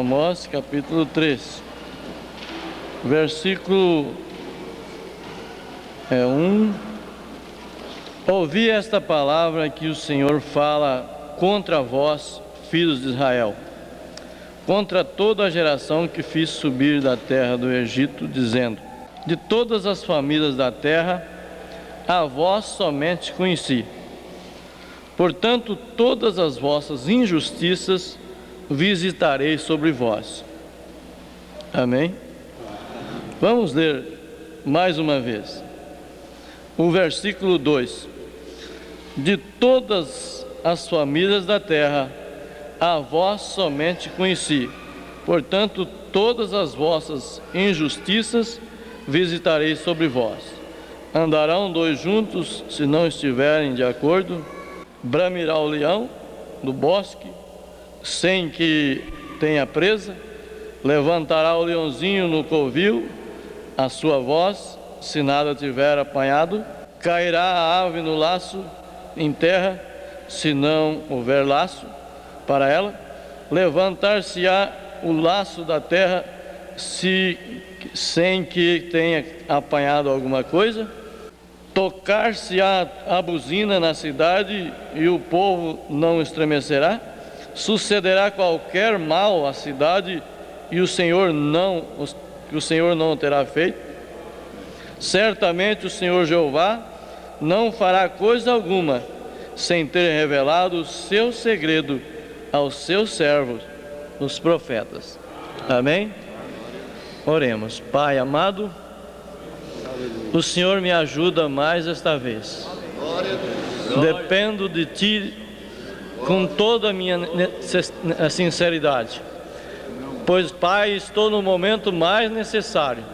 Amós, capítulo 3, versículo 1. Ouvi esta palavra que o Senhor fala contra vós, filhos de Israel, contra toda a geração que fiz subir da terra do Egito, dizendo: de todas as famílias da terra, a vós somente conheci. Portanto, todas as vossas injustiças visitarei sobre vós. Amém? Vamos ler mais uma vez o versículo 2. De todas as famílias da terra, a vós somente conheci. Portanto, todas as vossas injustiças visitarei sobre vós. Andarão dois juntos, se não estiverem de acordo. Bramirá o leão do bosque, sem que tenha presa. Levantará o leãozinho no covil, a sua voz, se nada tiver apanhado. Cairá a ave no laço em terra, se não houver laço para ela. Levantar-se-á o laço da terra, sem que tenha apanhado alguma coisa. Tocar-se-á a buzina na cidade, e o povo não estremecerá. Sucederá qualquer mal à cidade, e o Senhor não o terá feito. Certamente o Senhor Jeová não fará coisa alguma sem ter revelado o seu segredo aos seus servos, os profetas. Amém? Oremos. Pai amado, o Senhor me ajuda mais esta vez. Dependo de Ti com toda a minha sinceridade, pois, Pai, estou no momento mais necessário,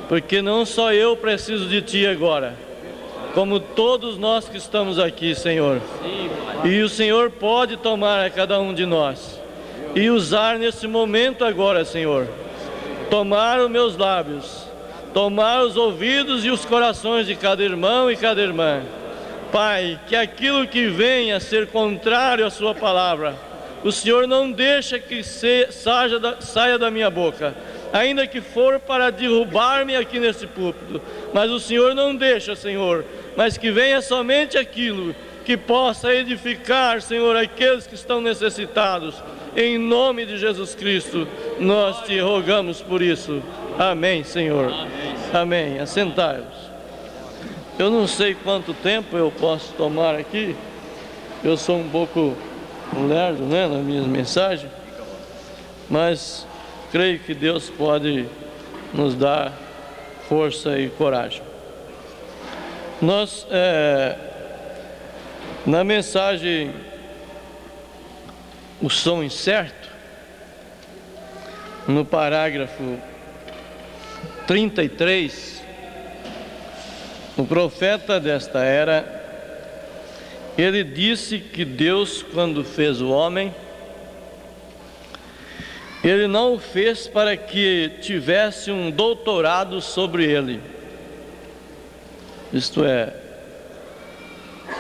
porque não só eu preciso de Ti agora, como todos nós que estamos aqui, Senhor. E o Senhor pode tomar a cada um de nós e usar nesse momento agora, Senhor, tomar os meus lábios, tomar os ouvidos e os corações de cada irmão e cada irmã. Pai, que aquilo que venha a ser contrário à Sua palavra, o Senhor não deixa que saia da minha boca, ainda que for para derrubar-me aqui nesse púlpito, mas o Senhor não deixa, Senhor, mas que venha somente aquilo que possa edificar, Senhor, aqueles que estão necessitados. Em nome de Jesus Cristo, nós Te rogamos por isso. Amém, Senhor. Amém. Assentai-vos. Eu não sei quanto tempo eu posso tomar aqui. Eu sou um pouco lerdo, né, nas minhas mensagens, mas creio que Deus pode nos dar força e coragem. Nós, na mensagem O Som Incerto, no parágrafo 33, o profeta desta era, ele disse que Deus, quando fez o homem, Ele não o fez para que tivesse um doutorado sobre ele. Isto é,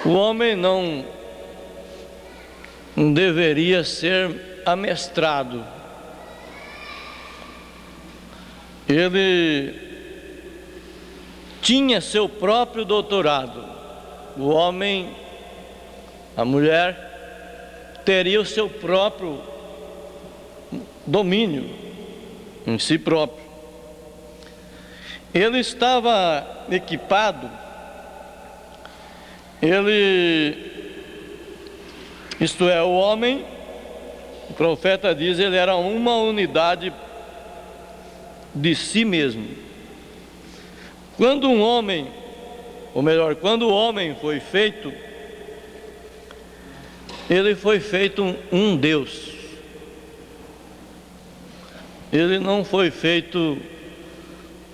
o homem não deveria ser amestrado. Ele tinha seu próprio doutorado. O homem, a mulher, teria o seu próprio domínio em si próprio. Ele estava equipado, isto é, o homem, o profeta diz, ele era uma unidade de si mesmo. Quando um homem, ou melhor, quando o homem foi feito, ele foi feito um Deus. Ele não foi feito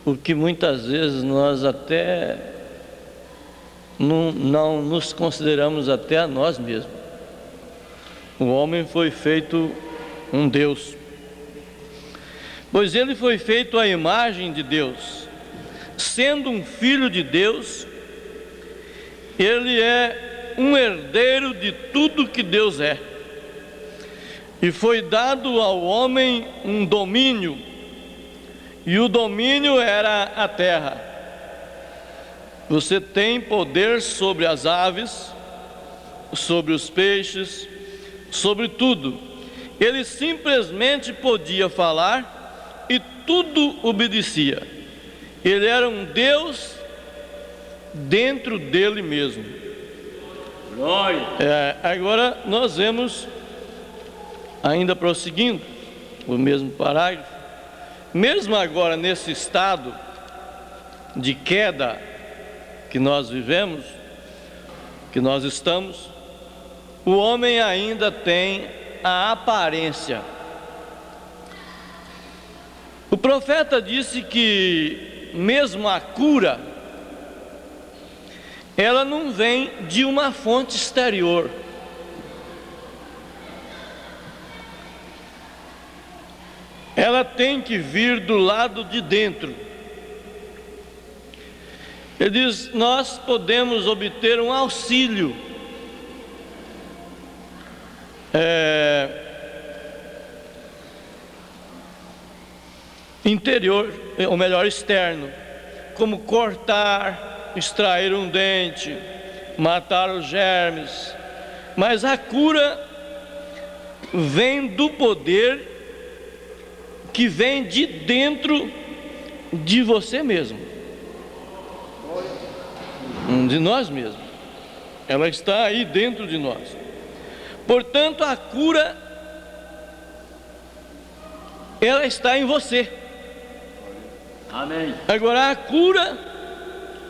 o que muitas vezes nós até não nos consideramos até a nós mesmos. O homem foi feito um Deus, pois ele foi feito à imagem de Deus. Sendo um filho de Deus, ele é um herdeiro de tudo que Deus é. E foi dado ao homem um domínio, e o domínio era a terra. Você tem poder sobre as aves, sobre os peixes, sobre tudo. Ele simplesmente podia falar e tudo obedecia. Ele era um Deus dentro dele mesmo. Agora nós vemos, ainda prosseguindo, o mesmo parágrafo. Mesmo agora nesse estado de queda que nós vivemos, que nós estamos, o homem ainda tem a aparência. O profeta disse que mesmo a cura, ela não vem de uma fonte exterior. Ela tem que vir do lado de dentro. Ele diz: nós podemos obter um auxílio interior, ou melhor, externo, como cortar, extrair um dente, matar os germes. Mas a cura vem do poder que vem de dentro de você mesmo, de nós mesmos. Ela está aí dentro de nós. Portanto, a cura, ela está em você. Amém. Agora, a cura,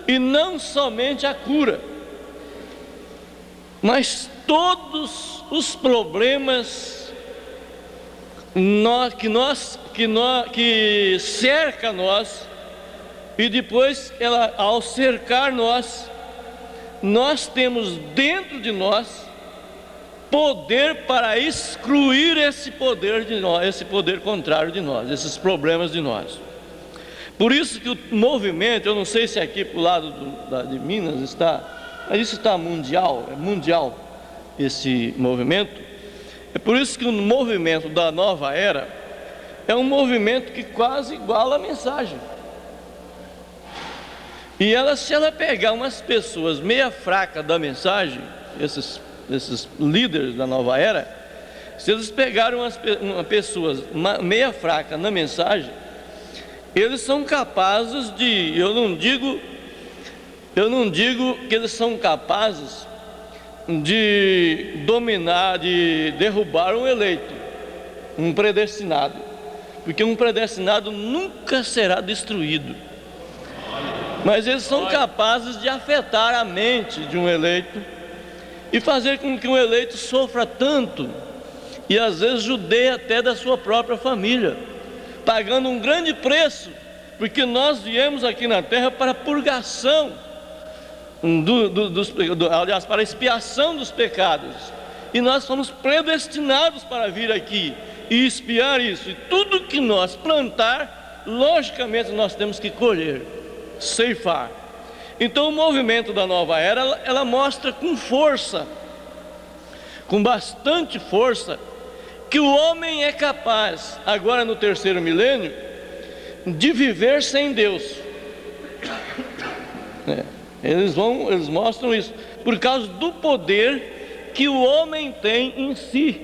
e não somente a cura, mas todos os problemas que cerca nós, e depois ela, ao cercar nós temos dentro de nós poder para excluir esse poder de nós, esse poder contrário de nós, esses problemas de nós. Por isso que o movimento, eu não sei se aqui para o lado de Minas está, mas isso está mundial, é mundial esse movimento. É por isso que o movimento da nova era é um movimento que quase iguala a mensagem. E se ela pegar umas pessoas meia fracas da mensagem, esses líderes da nova era, se eles pegaram pessoas meia fracas na mensagem, eles são capazes de, eu não digo que eles são capazes de dominar, de derrubar um eleito, um predestinado, porque um predestinado nunca será destruído, mas eles são capazes de afetar a mente de um eleito e fazer com que um eleito sofra tanto, e às vezes judeie até da sua própria família, pagando um grande preço, porque nós viemos aqui na terra para a purgação, aliás, para a expiação dos pecados, e nós somos predestinados para vir aqui e expiar isso, e tudo que nós plantar, logicamente nós temos que colher, ceifar. Então o movimento da nova era, ela mostra com força, com bastante força, que o homem é capaz, agora no terceiro milênio, de viver sem Deus. Eles mostram isso, por causa do poder que o homem tem em si,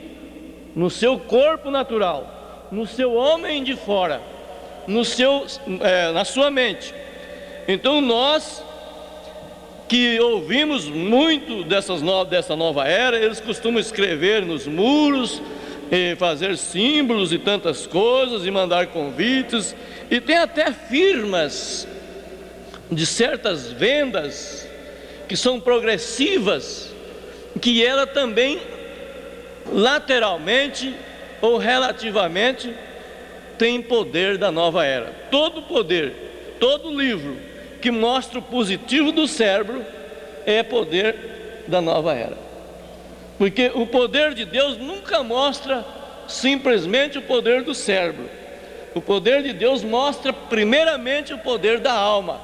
no seu corpo natural, no seu homem de fora, na sua mente. Então nós que ouvimos muito dessa nova era, eles costumam escrever nos muros, e fazer símbolos e tantas coisas, e mandar convites, e tem até firmas de certas vendas que são progressivas, que ela também lateralmente ou relativamente tem poder da nova era. Todo poder, todo livro que mostra o positivo do cérebro é poder da nova era, porque o poder de Deus nunca mostra simplesmente o poder do cérebro. O poder de Deus mostra primeiramente o poder da alma,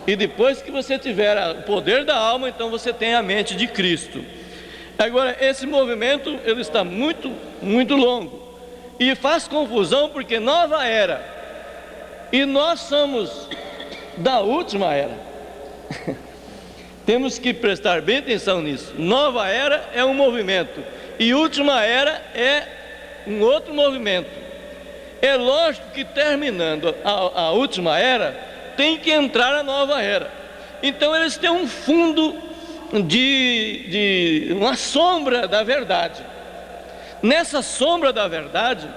e depois que você tiver o poder da alma, então você tem a mente de Cristo. Agora, esse movimento, ele está muito, muito longo. E faz confusão porque nova era. E nós somos da última era. Temos que prestar bem atenção nisso. Nova era é um movimento. E última era é um outro movimento. É lógico que terminando a última era, tem que entrar a nova era. Então eles têm um fundo de uma sombra da verdade. Nessa sombra da verdade,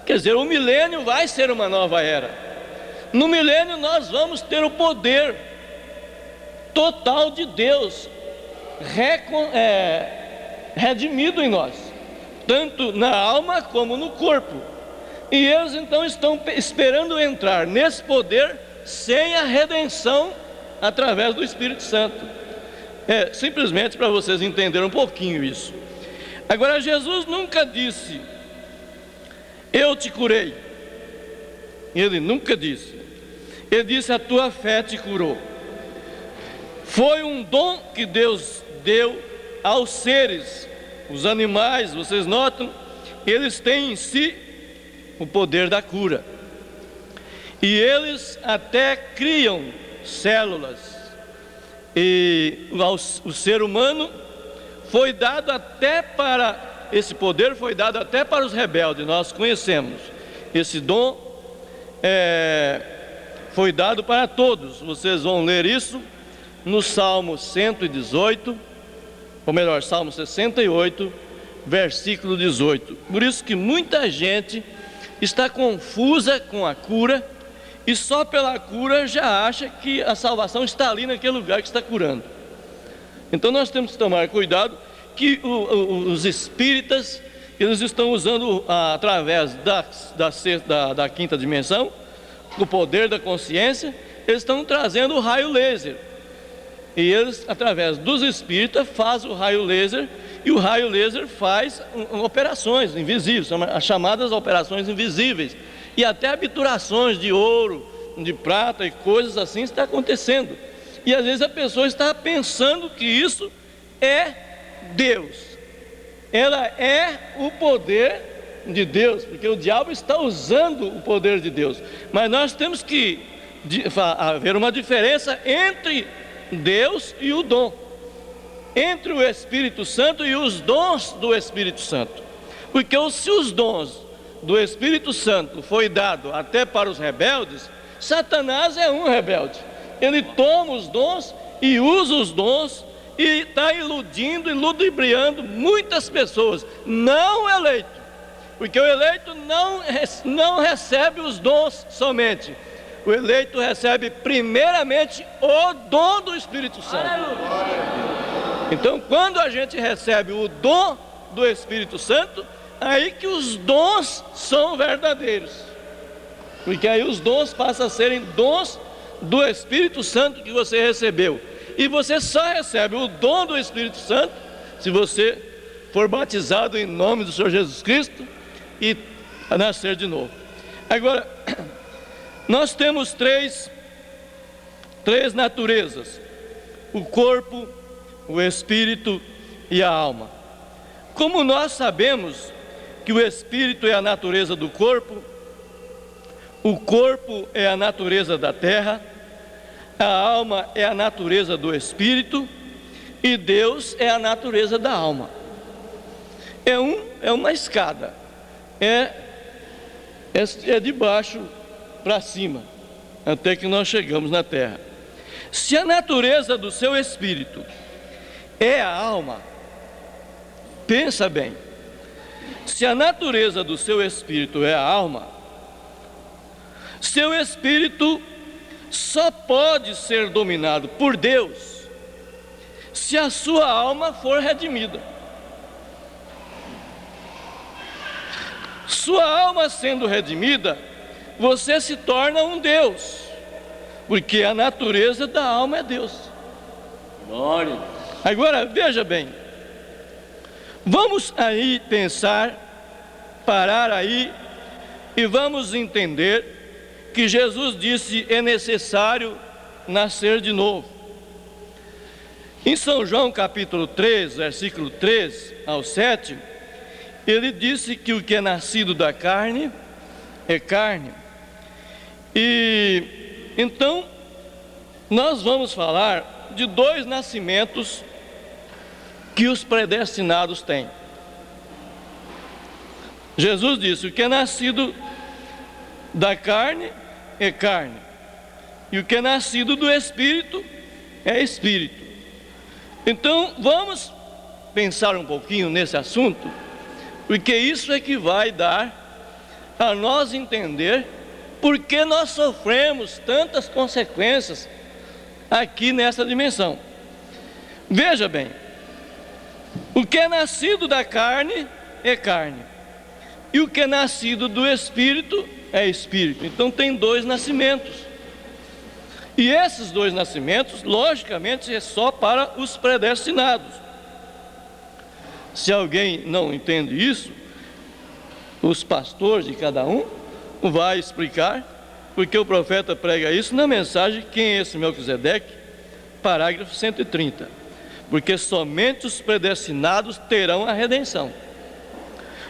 quer dizer, o milênio vai ser uma nova era. No milênio nós vamos ter o poder total de Deus redimido em nós, tanto na alma como no corpo. E eles então estão esperando entrar nesse poder sem a redenção através do Espírito Santo. Simplesmente para vocês entenderem um pouquinho isso. Agora, Jesus nunca disse: eu te curei. Ele nunca disse. Ele disse: a tua fé te curou. Foi um dom que Deus deu aos seres. Os animais, vocês notam, eles têm em si o poder da cura. E eles até criam células. E o ser humano foi dado até para, esse poder foi dado até para os rebeldes. Nós conhecemos. Esse dom foi dado para todos. Vocês vão ler isso no Salmo 118, ou melhor, Salmo 68, versículo 18. Por isso que muita gente está confusa com a cura, e só pela cura já acha que a salvação está ali naquele lugar que está curando. Então nós temos que tomar cuidado que os espíritas, eles estão usando através da quinta dimensão, o poder da consciência, eles estão trazendo o raio laser. E eles, através dos espíritas, fazem o raio laser, e o raio laser faz operações invisíveis, as chamadas operações invisíveis, e até obturações de ouro, de prata e coisas assim está acontecendo. E às vezes a pessoa está pensando que isso é Deus. Ela é o poder de Deus, porque o diabo está usando o poder de Deus. Mas nós temos que haver uma diferença entre Deus e o dom, entre o Espírito Santo e os dons do Espírito Santo. Porque se os dons do Espírito Santo foi dado até para os rebeldes, Satanás é um rebelde. Ele toma os dons e usa os dons e está iludindo e ludibriando muitas pessoas, não eleito, porque o eleito não recebe os dons somente. O eleito recebe primeiramente o dom do Espírito Santo. Então, quando a gente recebe o dom do Espírito Santo, aí que os dons são verdadeiros, porque aí os dons passam a serem dons do Espírito Santo que você recebeu. E você só recebe o dom do Espírito Santo se você for batizado em nome do Senhor Jesus Cristo e nascer de novo. Agora, nós temos três naturezas: o corpo, o espírito e a alma. Como nós sabemos que o espírito é a natureza do corpo, o corpo é a natureza da terra, a alma é a natureza do espírito e Deus é a natureza da alma. É uma escada, é de baixo para cima, até que nós chegamos na terra. Se a natureza do seu espírito é a alma, pensa bem, se a natureza do seu espírito é a alma, seu espírito só pode ser dominado por Deus se a sua alma for redimida. Sua alma sendo redimida, você se torna um Deus, porque a natureza da alma é Deus. Glória. Agora veja bem, vamos aí pensar, parar aí e vamos entender que Jesus disse: é necessário nascer de novo. Em São João capítulo 3, versículo 3 ao 7, ele disse que o que é nascido da carne é carne. E então nós vamos falar de dois nascimentos que os predestinados têm. Jesus disse: o que é nascido da carne é carne, e o que é nascido do Espírito é Espírito. Então vamos pensar um pouquinho nesse assunto, porque isso é que vai dar a nós entender por que nós sofremos tantas consequências aqui nessa dimensão. Veja bem, o que é nascido da carne é carne, e o que é nascido do Espírito é Espírito. Então tem dois nascimentos, e esses dois nascimentos, logicamente, é só para os predestinados. Se alguém não entende isso, os pastores de cada um vai explicar, porque o profeta prega isso na mensagem Quem é esse Melquisedeque? Parágrafo 130. Porque somente os predestinados terão a redenção,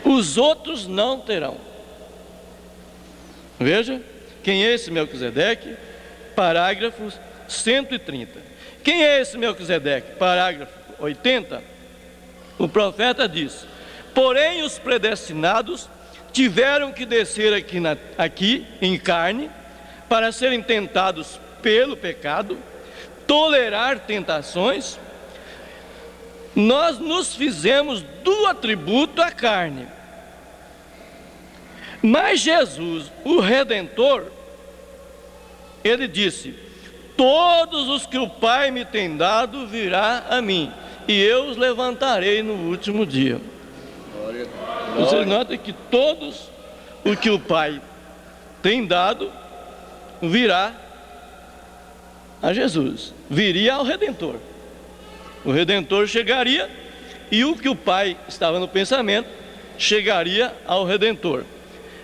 os outros não terão. Veja, quem é esse Melquisedeque? Parágrafo 130. Quem é esse Melquisedeque? Parágrafo 80. O profeta diz: porém os predestinados tiveram que descer aqui em carne, para serem tentados pelo pecado, tolerar tentações. Nós nos fizemos do atributo à carne. Mas Jesus, o Redentor, ele disse: todos os que o Pai me tem dado virá a mim, e eu os levantarei no último dia. Vocês notam que todos o que o Pai tem dado virá a Jesus, viria ao Redentor. O Redentor chegaria, e o que o Pai estava no pensamento chegaria ao Redentor.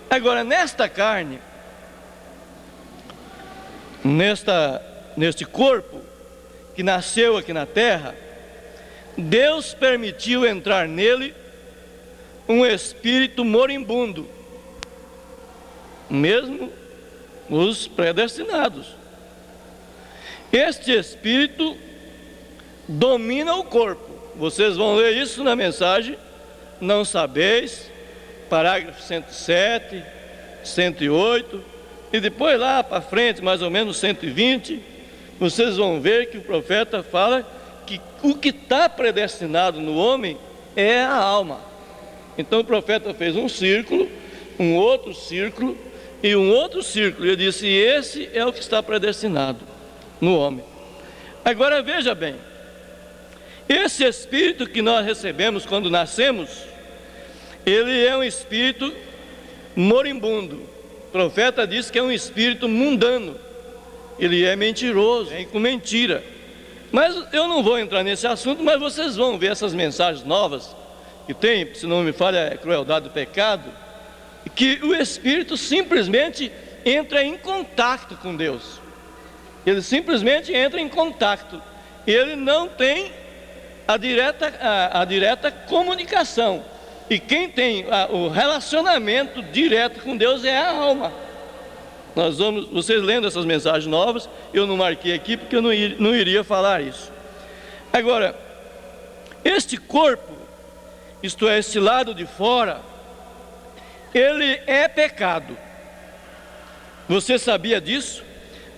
Agora, nesta carne, neste corpo que nasceu aqui na terra, Deus permitiu entrar nele um espírito moribundo, mesmo os predestinados. Este espírito domina o corpo. Vocês vão ler isso na mensagem Não Sabeis, parágrafo 107, 108, e depois lá para frente, mais ou menos 120, vocês vão ver que o profeta fala que o que está predestinado no homem é a alma. Então o profeta fez um círculo, um outro círculo e um outro círculo. Ele disse: esse é o que está predestinado no homem. Agora veja bem, esse espírito que nós recebemos quando nascemos, ele é um espírito moribundo. O profeta diz que é um espírito mundano, ele é mentiroso, é com mentira. Mas eu não vou entrar nesse assunto, mas vocês vão ver essas mensagens novas que tem, se não me falha, é Crueldade do Pecado, que o espírito simplesmente entra em contato com Deus. Ele simplesmente entra em contato, ele não tem a direta comunicação. E quem tem o relacionamento direto com Deus é a alma. Vocês lendo essas mensagens novas, eu não marquei aqui porque eu não iria falar isso. Agora, este corpo, isto é, este lado de fora, ele é pecado. Você sabia disso?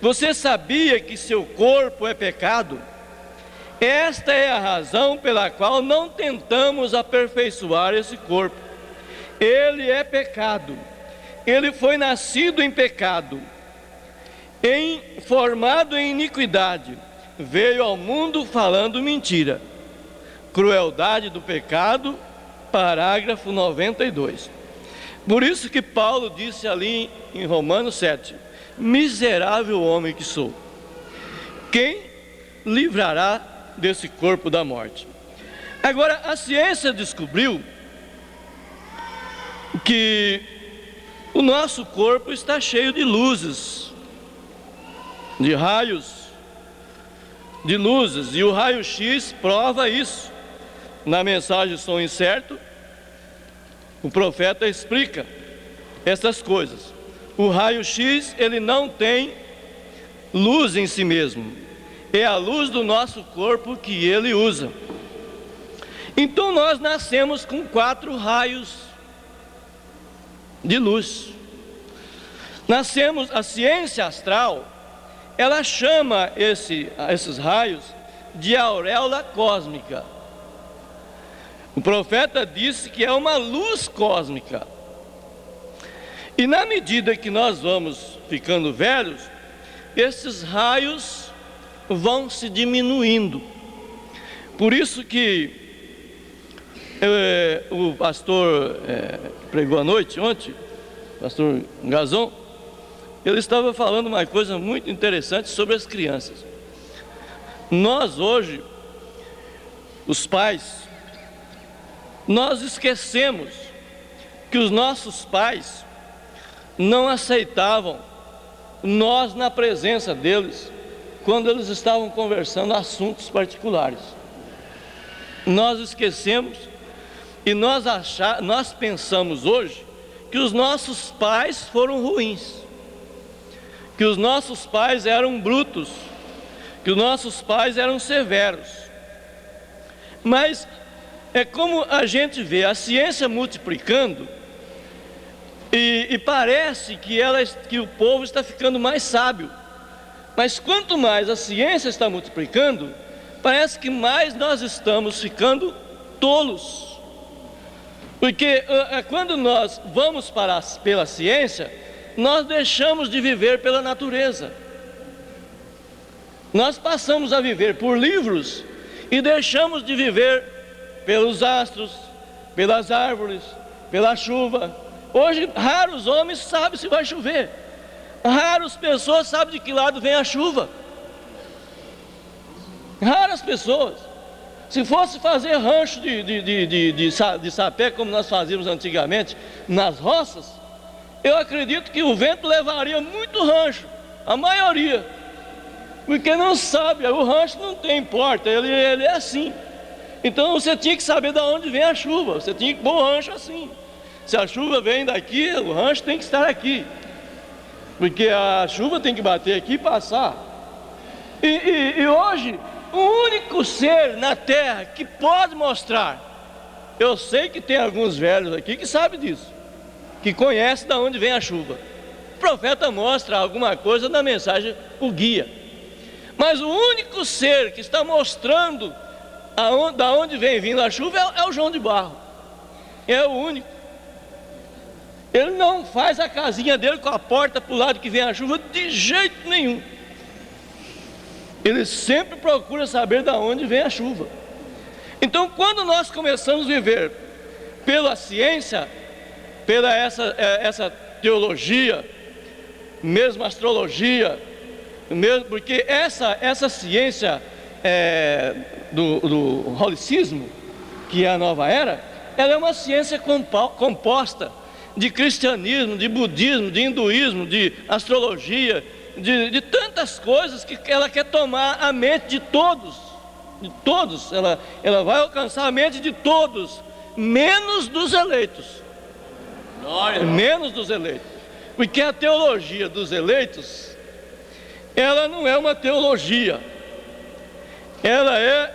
Você sabia que seu corpo é pecado? Esta é a razão pela qual não tentamos aperfeiçoar esse corpo. Ele é pecado. Ele foi nascido em pecado, formado em iniquidade, veio ao mundo falando mentira. Crueldade do Pecado, parágrafo 92. Por isso que Paulo disse ali em Romanos 7: miserável homem que sou, quem livrará desse corpo da morte? Agora, a ciência descobriu que o nosso corpo está cheio de luzes, de raios de luzes, e o raio-x prova isso. Na mensagem Som Incerto, o profeta explica essas coisas. O raio-x, ele não tem luz em si mesmo, é a luz do nosso corpo que ele usa. Então nós nascemos com 4 raios de luz. Nascemos, a ciência astral, ela chama esses raios de auréola cósmica. O profeta disse que é uma luz cósmica. E na medida que nós vamos ficando velhos, esses raios vão se diminuindo. Por isso que o pastor pregou à noite, ontem, o pastor Gazon, ele estava falando uma coisa muito interessante sobre as crianças. Nós hoje, os pais, nós esquecemos que os nossos pais não aceitavam nós na presença deles, quando eles estavam conversando assuntos particulares. Nós esquecemos e nós pensamos hoje que os nossos pais foram ruins, que os nossos pais eram brutos, que os nossos pais eram severos. Mas é como a gente vê a ciência multiplicando, e parece que o povo está ficando mais sábio. Mas quanto mais a ciência está multiplicando, parece que mais nós estamos ficando tolos. Porque quando nós vamos pela ciência, nós deixamos de viver pela natureza. Nós passamos a viver por livros e deixamos de viver pelos astros, pelas árvores, pela chuva. Hoje, raros homens sabem se vai chover. Raras pessoas sabem de que lado vem a chuva. Raras pessoas. Se fosse fazer rancho de sapé, como nós fazíamos antigamente, nas roças, eu acredito que o vento levaria muito rancho, a maioria. Porque não sabe, o rancho não tem porta, ele é assim. Então você tinha que saber de onde vem a chuva, você tinha que pôr o rancho assim. Se a chuva vem daqui, o rancho tem que estar aqui, porque a chuva tem que bater aqui e passar. E hoje, o único ser na terra que pode mostrar, eu sei que tem alguns velhos aqui que sabem disso, que conhecem de onde vem a chuva. O profeta mostra alguma coisa na mensagem, o guia. Mas o único ser que está mostrando da onde vem vindo a chuva é o João de Barro. É o único. Ele não faz a casinha dele com a porta para o lado que vem a chuva de jeito nenhum. Ele sempre procura saber de onde vem a chuva. Então, quando nós começamos a viver pela ciência, pela essa teologia, mesmo astrologia, mesmo porque essa ciência do holicismo, que é a nova era, ela é uma ciência composta de cristianismo, de budismo, de hinduísmo, de astrologia, de tantas coisas que ela quer tomar a mente de todos, ela vai alcançar a mente de todos, menos dos eleitos. Menos dos eleitos, porque a teologia dos eleitos, ela não é uma teologia, ela é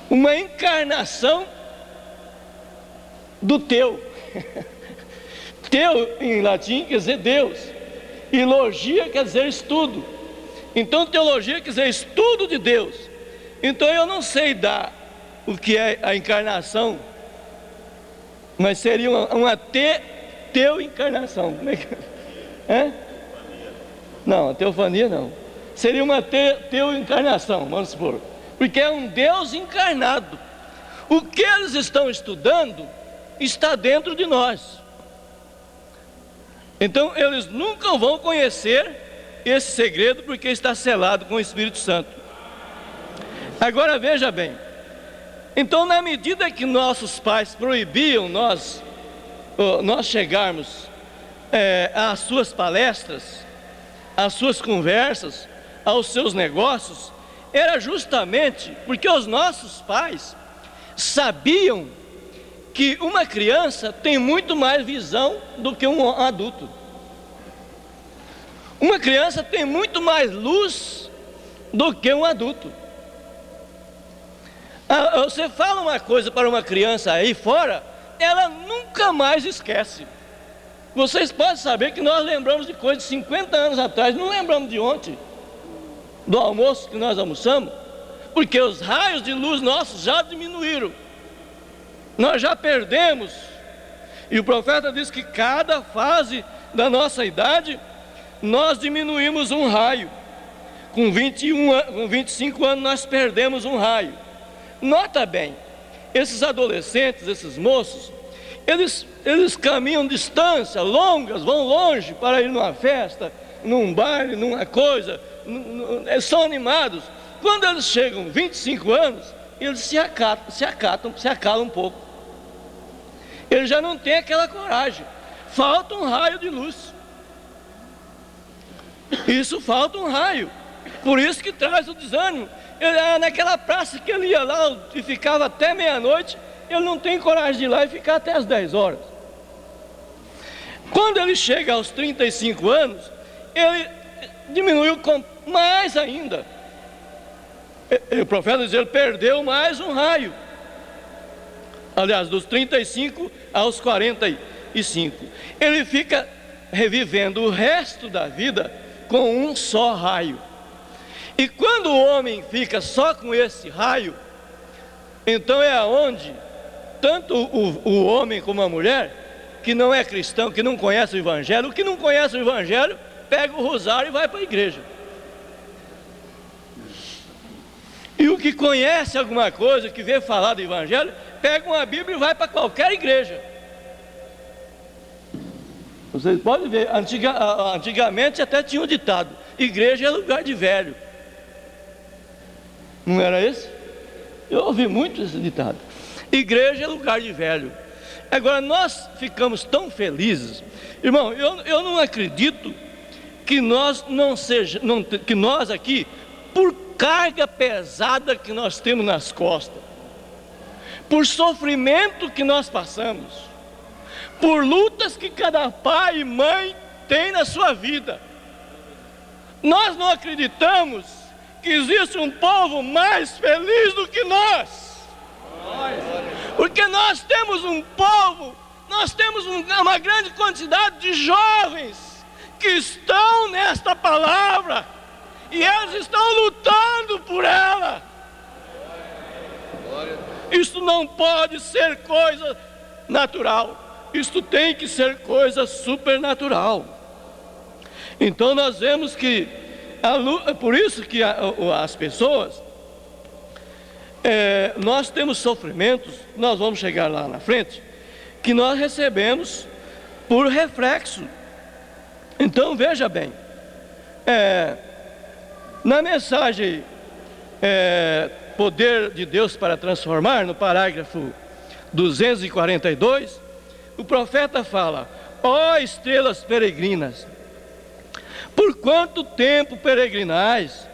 uma encarnação do teu. Teu em latim quer dizer Deus, e logia quer dizer estudo. Então teologia quer dizer estudo de Deus. Então eu não sei dar o que é a encarnação, mas seria uma teu encarnação. Como é que é? Não, a teofania não. Seria uma teu encarnação, vamos supor, porque é um Deus encarnado. O que eles estão estudando está dentro de nós. Então eles nunca vão conhecer esse segredo, porque está selado com o Espírito Santo. Agora veja bem, então na medida que nossos pais proibiam nós chegarmos às suas palestras, às suas conversas, aos seus negócios, era justamente porque os nossos pais sabiam que uma criança tem muito mais visão do que um adulto. Uma criança tem muito mais luz do que um adulto. Você fala uma coisa para uma criança aí fora, ela nunca mais esquece. Vocês podem saber que nós lembramos de coisas de 50 anos atrás, não lembramos de ontem, do almoço que nós almoçamos, porque os raios de luz nossos já diminuíram. Nós já perdemos. E o profeta diz que cada fase da nossa idade, nós diminuímos um raio. Com 25 anos nós perdemos um raio. Nota bem, esses adolescentes, esses moços, eles caminham distância longas, vão longe para ir numa festa, num baile, numa coisa, são animados. Quando eles chegam 25 anos, eles se acalam um pouco. Eles já não têm aquela coragem. Falta um raio de luz. Isso, falta um raio. Por isso que traz o desânimo. Naquela praça que ele ia lá e ficava até meia-noite, ele não tem coragem de ir lá e ficar até as 10 horas. Quando ele chega aos 35 anos, ele diminuiu mais ainda. O profeta diz, ele perdeu mais um raio. Aliás, dos 35 aos 45. Ele fica revivendo o resto da vida com um só raio. E quando o homem fica só com esse raio, então é aonde tanto o homem como a mulher, que não é cristão, que não conhece o Evangelho, o que não conhece o Evangelho, pega o rosário e vai para a igreja. E o que conhece alguma coisa, que vê falar do Evangelho, pega uma Bíblia e vai para qualquer igreja. Vocês podem ver, antigamente até tinha um ditado: igreja é lugar de velho. Não era esse? Eu ouvi muito esse ditado. Igreja é lugar de velho. Agora nós ficamos tão felizes, irmão. Eu não acredito que nós que nós aqui, por carga pesada que nós temos nas costas, por sofrimento que nós passamos, por lutas que cada pai e mãe tem na sua vida, nós não acreditamos que existe um povo mais feliz do que nós. Porque nós temos um povo, nós temos uma grande quantidade de jovens que estão nesta palavra e eles estão lutando por ela. Isso não pode ser coisa natural, isso tem que ser coisa supernatural. Então nós vemos que por isso que as pessoas, nós temos sofrimentos, nós vamos chegar lá na frente, que nós recebemos por reflexo. Então veja bem, na mensagem Poder de Deus para Transformar, no parágrafo 242, o profeta fala: ó estrelas peregrinas, por quanto tempo peregrinais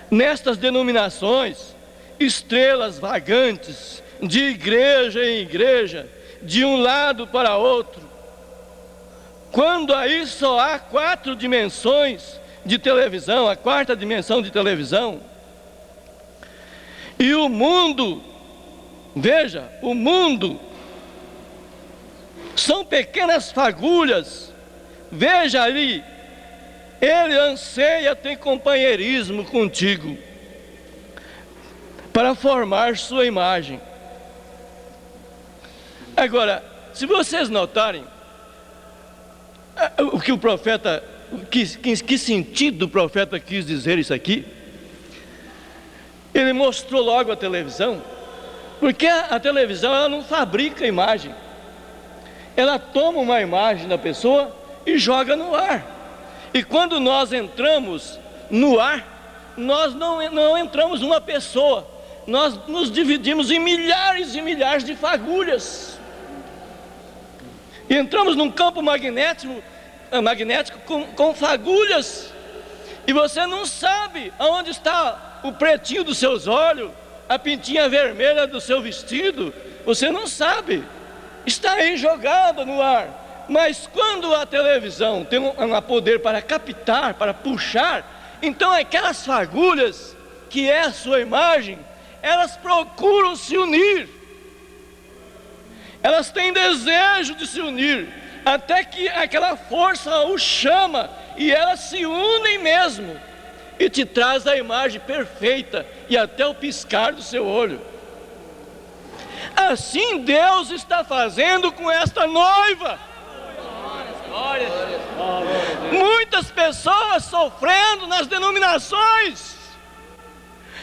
nestas denominações, estrelas vagantes, de igreja em igreja, de um lado para outro, quando aí só há 4 dimensões de televisão, a 4ª dimensão de televisão, e o mundo, veja, o mundo são pequenas fagulhas. Veja ali, ele anseia ter companheirismo contigo, para formar sua imagem. Agora, se vocês notarem, o que o profeta, que sentido o profeta quis dizer isso aqui? Ele mostrou logo a televisão, porque a televisão, ela não fabrica imagem, ela toma uma imagem da pessoa e joga no ar. E quando nós entramos no ar, nós não entramos numa pessoa, nós nos dividimos em milhares e milhares de fagulhas, e entramos num campo magnético com fagulhas. E você não sabe aonde está o pretinho dos seus olhos, a pintinha vermelha do seu vestido. Você não sabe, está aí jogada no ar. Mas quando a televisão tem um poder para captar, para puxar, então aquelas fagulhas que é a sua imagem, elas procuram se unir, elas têm desejo de se unir, até que aquela força o chama, e elas se unem mesmo, e te traz a imagem perfeita, e até o piscar do seu olho. Assim Deus está fazendo com esta noiva. Muitas pessoas sofrendo nas denominações.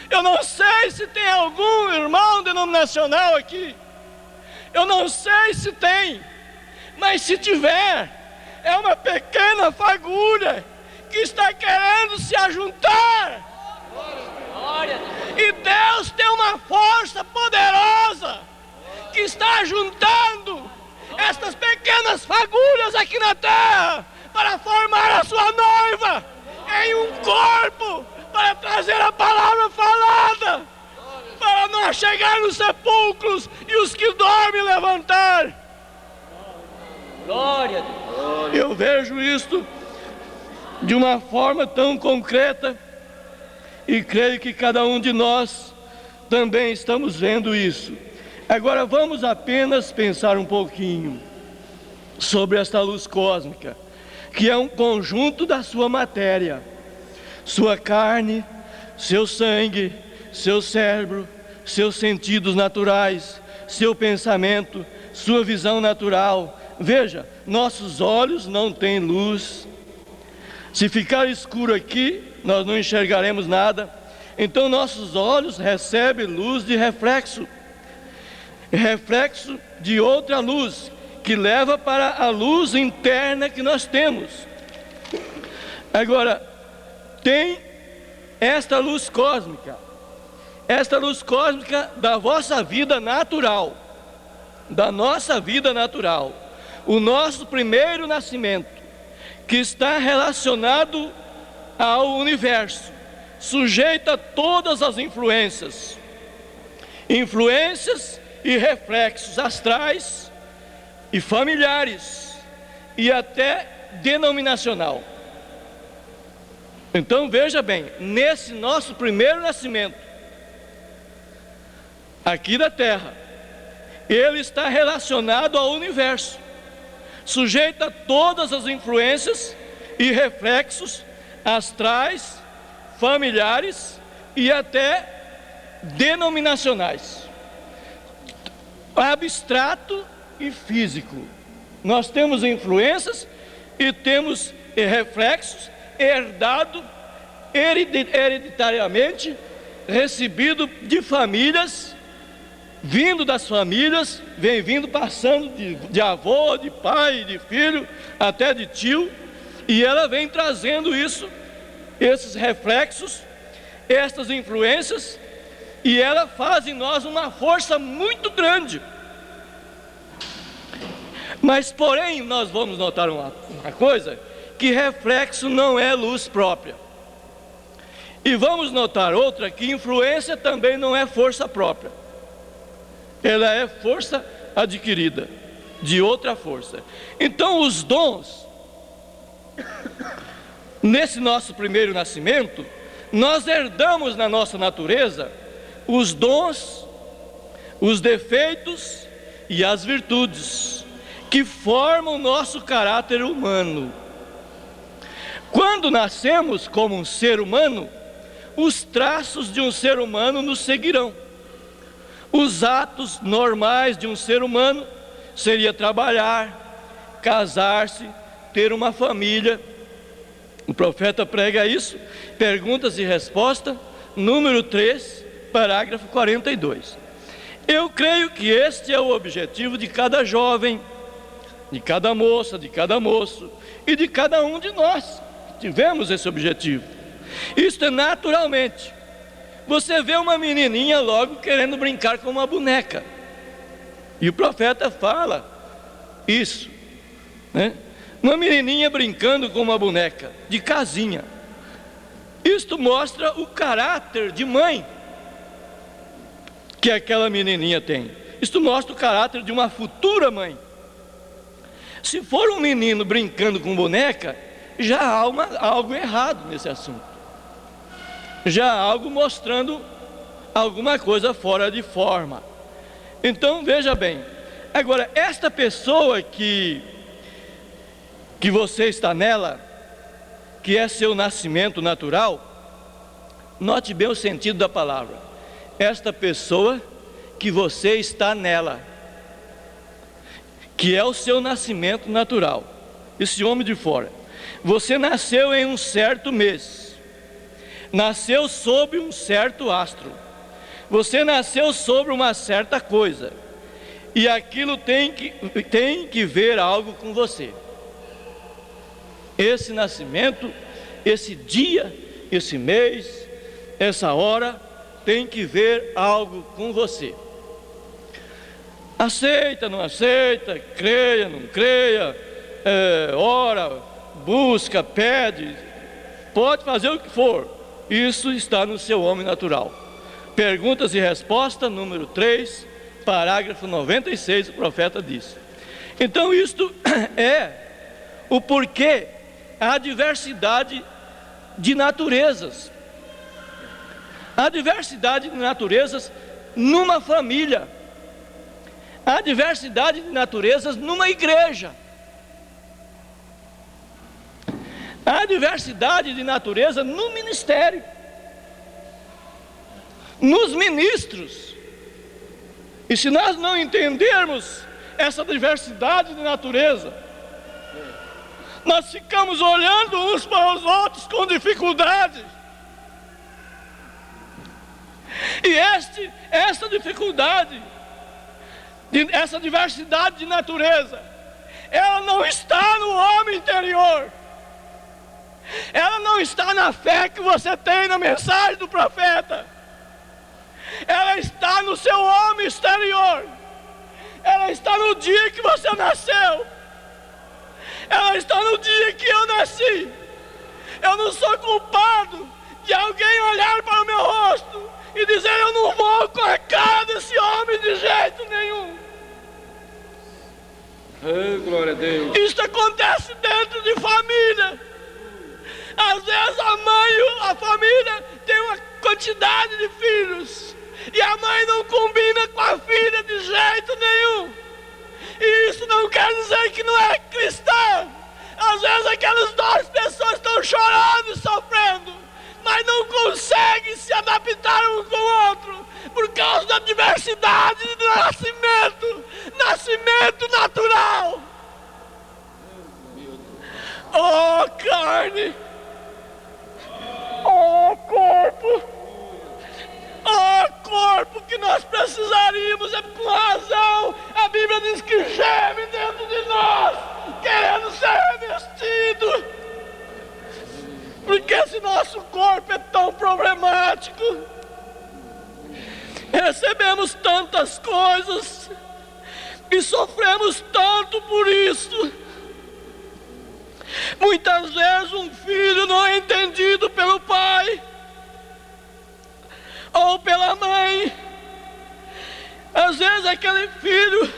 Eu não sei se tem algum irmão denominacional aqui, eu não sei se tem, mas se tiver, é uma pequena fagulha que está querendo se ajuntar. E Deus tem uma força poderosa que está juntando estas pequenas fagulhas aqui na terra para formar a sua noiva em um corpo, para trazer a palavra falada, para nós chegar nos sepulcros e os que dormem levantar. Glória. Eu vejo isto de uma forma tão concreta, e creio que cada um de nós também estamos vendo isso. Agora vamos apenas pensar um pouquinho sobre esta luz cósmica, que é um conjunto da sua matéria, sua carne, seu sangue, seu cérebro, seus sentidos naturais, seu pensamento, sua visão natural. Veja, nossos olhos não têm luz. Se ficar escuro aqui, nós não enxergaremos nada. Então nossos olhos recebem luz de reflexo, reflexo de outra luz, que leva para a luz interna que nós temos. Agora, tem esta luz cósmica da vossa vida natural, da nossa vida natural, o nosso primeiro nascimento, que está relacionado ao universo, sujeito a todas as influências e reflexos astrais e familiares e até denominacional. Então veja bem, nesse nosso primeiro nascimento aqui da terra, ele está relacionado ao universo, sujeito a todas as influências e reflexos astrais, familiares e até denominacionais, abstrato e físico. Nós temos influências e temos reflexos herdado hereditariamente, recebido de famílias, vindo das famílias, vem vindo passando de avô, de pai, de filho, até de tio, e ela vem trazendo isso, esses reflexos, estas influências, e ela faz em nós uma força muito grande. Mas porém nós vamos notar uma coisa, que reflexo não é luz própria. E vamos notar outra, que influência também não é força própria. Ela é força adquirida de outra força. Então os dons, nesse nosso primeiro nascimento, nós herdamos na nossa natureza os dons, os defeitos e as virtudes que formam o nosso caráter humano. Quando nascemos como um ser humano, os traços de um ser humano nos seguirão. Os atos normais de um ser humano seria trabalhar, casar-se, ter uma família. O profeta prega isso, perguntas e respostas, número 3, parágrafo 42. Eu creio que este é o objetivo de cada jovem, de cada moça, de cada moço e de cada um de nós. Tivemos esse objetivo. Isto é naturalmente. Você vê uma menininha logo querendo brincar com uma boneca, e o profeta fala isso, né? Uma menininha brincando com uma boneca de casinha. Isto mostra o caráter de mãe que aquela menininha tem. Isto mostra o caráter de uma futura mãe. Se for um menino brincando com boneca, já há algo errado nesse assunto. Já há algo mostrando alguma coisa fora de forma. Então veja bem, agora esta pessoa que você está nela, que é seu nascimento natural, note bem o sentido da palavra. Esta pessoa que você está nela, que é o seu nascimento natural, esse homem de fora. Você nasceu em um certo mês, nasceu sob um certo astro, você nasceu sobre uma certa coisa, e aquilo tem que ver algo com você. Esse nascimento, esse dia, esse mês, essa hora, tem que ver algo com você. Aceita, não aceita, creia, não creia, ora, busca, pede, pode fazer o que for, isso está no seu homem natural. Perguntas e respostas, número 3, parágrafo 96, o profeta diz. Então isto é o porquê há diversidade de naturezas. Há diversidade de naturezas numa família. Há diversidade de naturezas numa igreja. Há diversidade de natureza no ministério, nos ministros. E se nós não entendermos essa diversidade de natureza, nós ficamos olhando uns para os outros com dificuldade. E essa dificuldade, essa diversidade de natureza, ela não está no homem interior. Ela não está na fé que você tem na mensagem do profeta. Ela está no seu homem exterior. Ela está no dia que você nasceu. Ela está no dia que eu nasci. Eu não sou culpado de alguém olhar para o meu rosto e dizer: eu não vou com a cara desse homem de jeito nenhum. Glória a Deus. Isso acontece dentro de família. Às vezes a família tem uma quantidade de filhos e a mãe não combina com a filha de jeito nenhum. E isso não quer dizer que não é cristã. Às vezes aquelas duas pessoas estão chorando e sofrendo, mas não conseguem se adaptar um com o outro por causa da diversidade de nascimento natural. Oh carne, oh corpo que nós precisaríamos, é com razão. A Bíblia diz que geme dentro de nós, querendo ser revestido. Porque esse nosso corpo é tão problemático. Recebemos tantas coisas e sofremos tanto por isso. Muitas vezes um filho não é entendido pelo pai ou pela mãe. Às vezes aquele filho,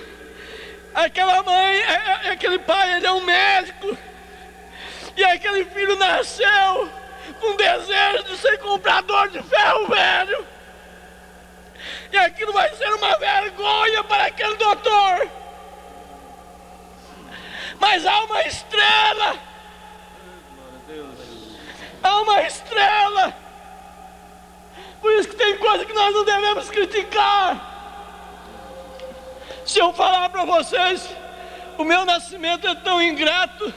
aquela mãe, aquele pai, ele é um médico, e aquele filho nasceu com desejo de ser comprador de ferro velho, e aquilo vai ser uma vergonha para aquele doutor. Mas há uma estrela, há uma estrela. Por isso que tem coisa que nós não devemos criticar. Se eu falar para vocês, o meu nascimento é tão ingrato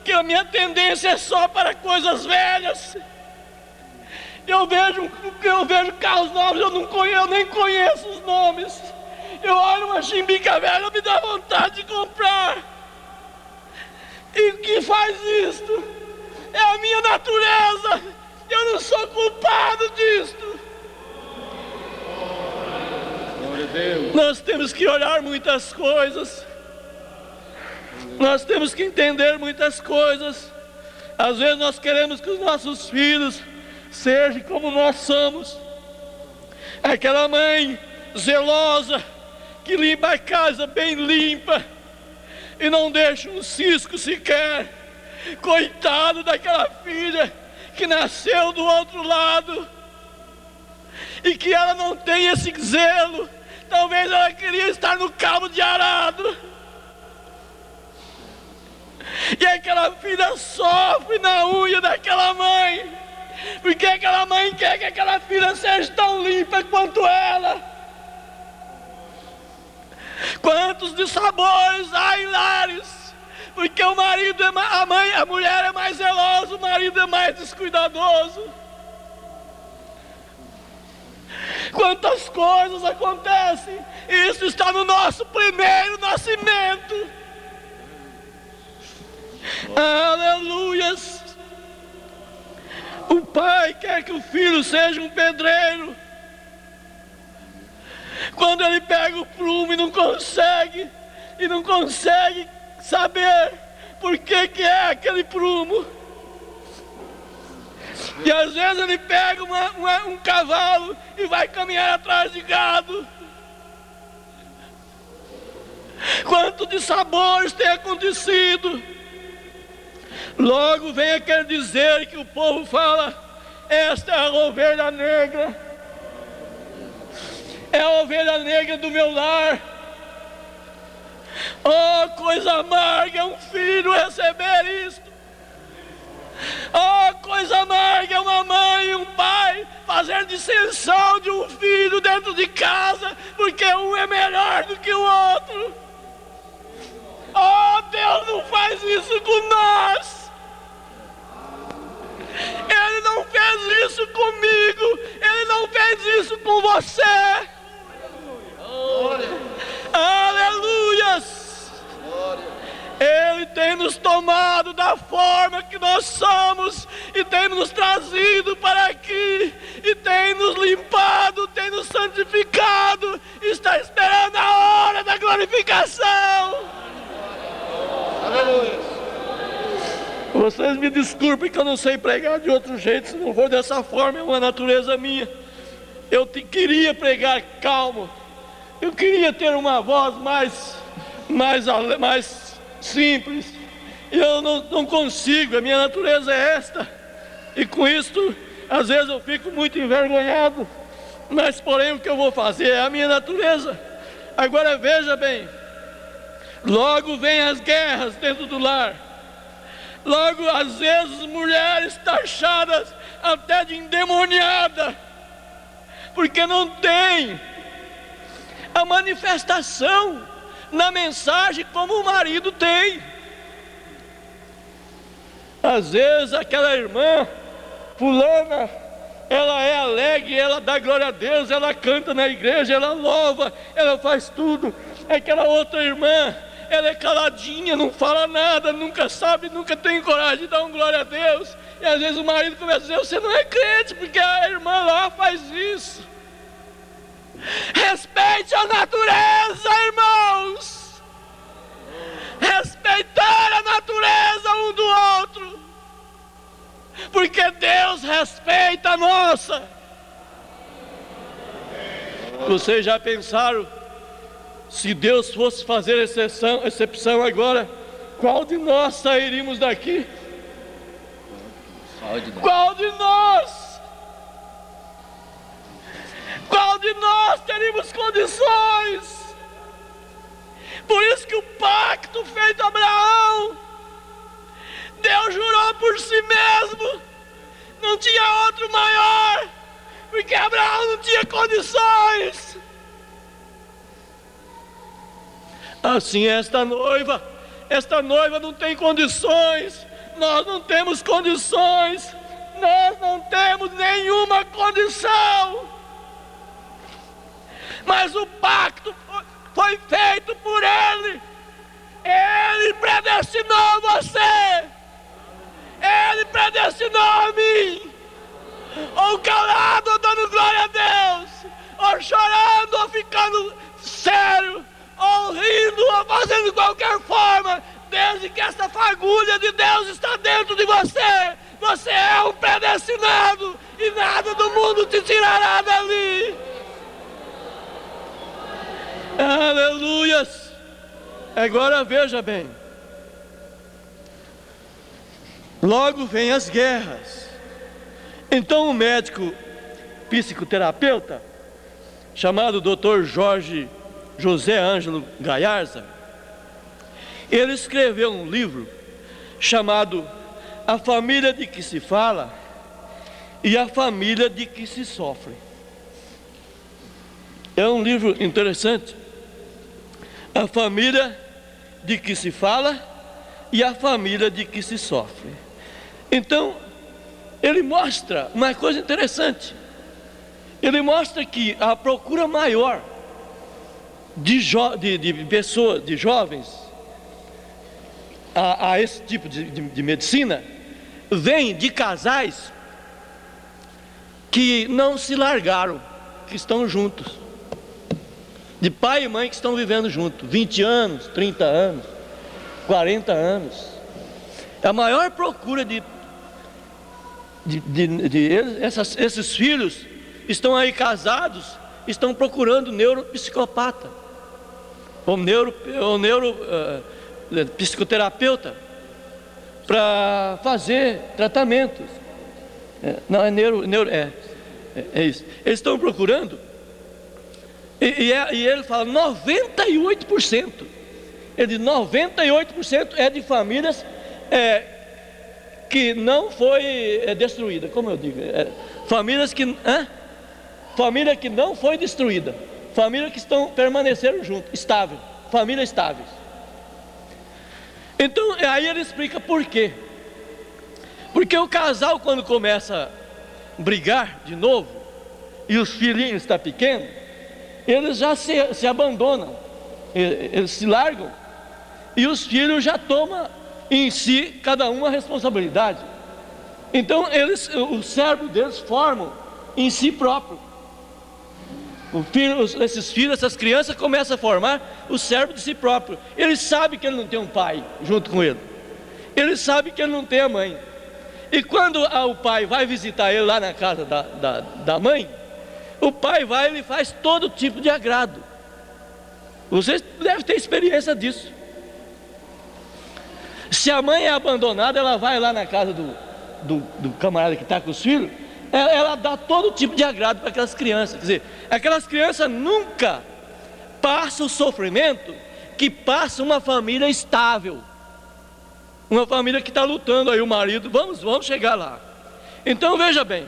que a minha tendência é só para coisas velhas. Eu vejo carros novos, eu nem conheço os nomes. Eu olho uma chimbica velha, me dá vontade de comprar. E o que faz isto? É a minha natureza. Eu não sou culpado disto. Glória a Deus. Nós temos que olhar muitas coisas. Nós temos que entender muitas coisas. Às vezes nós queremos que os nossos filhos seja como nós somos. Aquela mãe zelosa, que limpa a casa bem limpa, e não deixa um cisco sequer. Coitado daquela filha que nasceu do outro lado, e que ela não tem esse zelo. Talvez ela queria estar no cabo de arado, e aquela filha sofre na unha daquela mãe, porque aquela mãe quer que aquela filha seja tão limpa quanto ela. Quantos dissabores há em lares, porque o marido a mulher é mais zelosa, o marido é mais descuidadoso. Quantas coisas acontecem, e isso está no nosso primeiro nascimento. Aleluias. O pai quer que o filho seja um pedreiro. Quando ele pega o prumo e não consegue saber por que é aquele prumo. E às vezes ele pega um cavalo e vai caminhar atrás de gado. Quanto de sabores tem acontecido. Logo vem aquele dizer que o povo fala: esta é a ovelha negra, é a ovelha negra do meu lar. Oh, coisa amarga é um filho receber isto. Oh, coisa amarga é uma mãe e um pai fazer dissensão de um filho dentro de casa, porque um é melhor do que o outro. Oh, Deus não faz isso com nós. Ele não fez isso comigo, Ele não fez isso com você. Aleluias. Ele tem nos tomado da forma que nós somos, e tem nos trazido para aqui, e tem nos limpado, tem nos santificado, está esperando a hora da glorificação. Aleluia. Vocês me desculpem que eu não sei pregar de outro jeito, se não for dessa forma, é uma natureza minha. Eu queria pregar calmo, eu queria ter uma voz mais simples, e eu não consigo, a minha natureza é esta, e com isto, às vezes eu fico muito envergonhado, mas porém o que eu vou fazer é a minha natureza. Agora veja bem, logo vem as guerras dentro do lar, logo às vezes mulheres taxadas até de endemoniada, porque não tem a manifestação na mensagem como o marido tem. Às vezes aquela irmã fulana, ela é alegre, ela dá glória a Deus, ela canta na igreja, ela louva, ela faz tudo. Aquela outra irmã, ela é caladinha, não fala nada, nunca sabe, nunca tem coragem de dar um glória a Deus. E às vezes o marido começa a dizer: você não é crente porque a irmã lá faz isso. Respeite a natureza, irmãos. Respeitar a natureza um do outro, porque Deus respeita a nossa. Vocês já pensaram, se Deus fosse fazer exceção agora, qual de nós sairíamos daqui? Qual de nós? Qual de nós teríamos condições? Por isso que o pacto feito a Abraão, Deus jurou por si mesmo, não tinha outro maior, porque Abraão não tinha condições. Assim esta noiva não tem condições, nós não temos condições, nós não temos nenhuma condição. Mas o pacto foi feito por Ele. Ele predestinou você. Ele predestinou a mim. Ou calado, ou dando glória a Deus, ou chorando, ou ficando sério, ou rindo, ou fazendo de qualquer forma, desde que essa fagulha de Deus está dentro de você. Você é um predestinado. e nada do mundo te tirará dali. Aleluias. Agora veja bem, logo vem as guerras. Então o médico psicoterapeuta, chamado Dr. Jorge José Ângelo Gaiarza, ele escreveu um livro chamado A Família de que se Fala e a Família de que se Sofre. É um livro interessante. A família de que se fala e a família de que se sofre. Então, ele mostra uma coisa interessante. Ele mostra que a procura maior de pessoas, de jovens, a esse tipo de medicina, vem de casais que não se largaram, que estão juntos, de pai e mãe que estão vivendo juntos, 20 anos, 30 anos, 40 anos. A maior procura esses filhos estão aí casados, estão procurando neuropsicopata ou psicoterapeuta para fazer tratamentos. É isso. Eles estão procurando, e ele fala 98%. Ele diz 98% é de famílias que não foi destruída. Como eu digo, família que não foi destruída, família que permaneceram juntos, estável, família estáveis. Então aí ele explica por quê. Porque o casal, quando começa a brigar de novo e os filhinhos estão pequenos, eles já se abandonam, eles se largam, e os filhos já tomam em si, cada um, a responsabilidade. Então o cérebro deles formam em si próprio. Esses filhos, essas crianças começam a formar o cérebro de si próprio. Ele sabe que ele não tem um pai junto com ele, ele sabe que ele não tem a mãe. E quando o pai vai visitar ele lá na casa da mãe, o pai vai e ele faz todo tipo de agrado. Vocês devem ter experiência disso. Se a mãe é abandonada, ela vai lá na casa do camarada que está com os filhos, ela dá todo tipo de agrado para aquelas crianças. Quer dizer, aquelas crianças nunca passam o sofrimento que passa uma família estável, uma família que está lutando aí, o marido, vamos chegar lá. Então veja bem,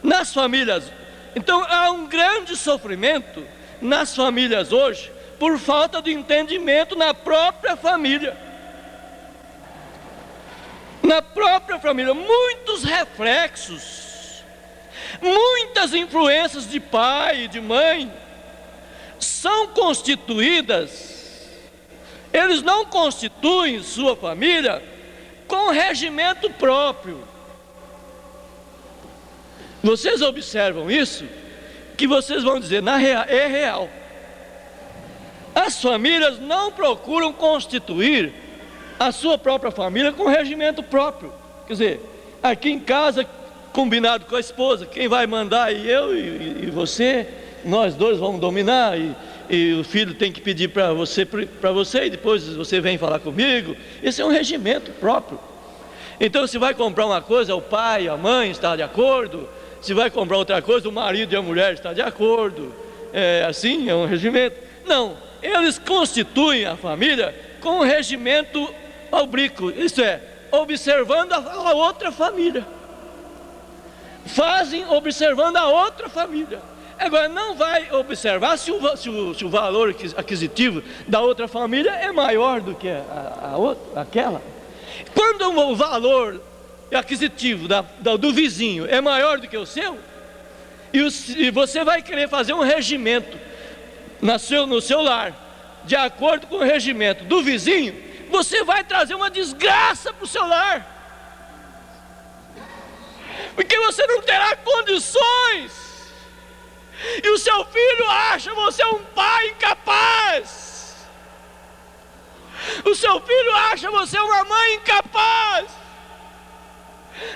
nas famílias, então há um grande sofrimento nas famílias hoje, por falta de entendimento na própria família. Na própria família, muitos reflexos, muitas influências de pai e de mãe são constituídas. Eles não constituem sua família com regimento próprio. Vocês observam isso? Que vocês vão dizer, é real. As famílias não procuram constituir a sua própria família com regimento próprio. Quer dizer, aqui em casa, combinado com a esposa, quem vai mandar é eu e você, nós dois vamos dominar, e o filho tem que pedir para você e depois você vem falar comigo. Esse é um regimento próprio. Então, se vai comprar uma coisa, o pai, a mãe está de acordo. Se vai comprar outra coisa, o marido e a mulher estão de acordo. Assim, é um regimento. Não, eles constituem a família com um regimento oblíquo, isto é, observando a outra família. Fazem observando a outra família. Agora, não vai observar se o valor aquisitivo da outra família é maior do que aquela. Quando o valor aquisitivo do vizinho é maior do que o seu, e você vai querer fazer um regimento no seu lar, de acordo com o regimento do vizinho, você vai trazer uma desgraça para o seu lar, porque você não terá condições. E o seu filho acha você um pai incapaz. O seu filho acha você uma mãe incapaz.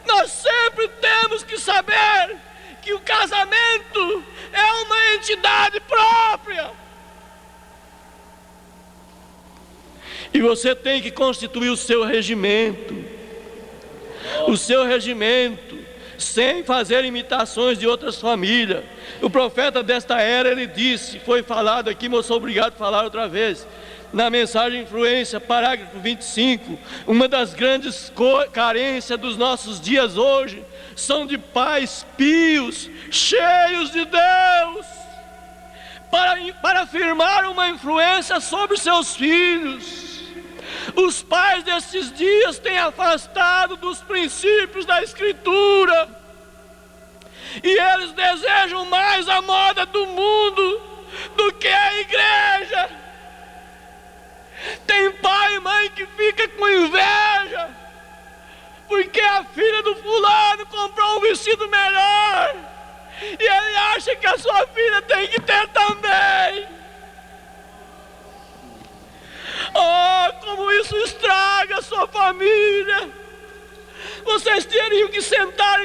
Nós sempre temos que saber que o casamento é uma entidade própria. E você tem que constituir o seu regimento. O seu regimento, sem fazer imitações de outras famílias. O profeta desta era, ele disse, foi falado aqui, mas eu sou obrigado a falar outra vez, na mensagem Influência, parágrafo 25, uma das grandes carências dos nossos dias hoje, são de pais pios, cheios de Deus, para afirmar uma influência sobre seus filhos. Os pais desses dias têm afastado dos princípios da Escritura, e eles desejam mais a moda do mundo do que a igreja. Tem pai e mãe que fica com inveja porque a filha do fulano comprou um vestido melhor e ele acha que a sua filha tem que ter também. Oh, como isso estraga a sua família. Vocês teriam que sentar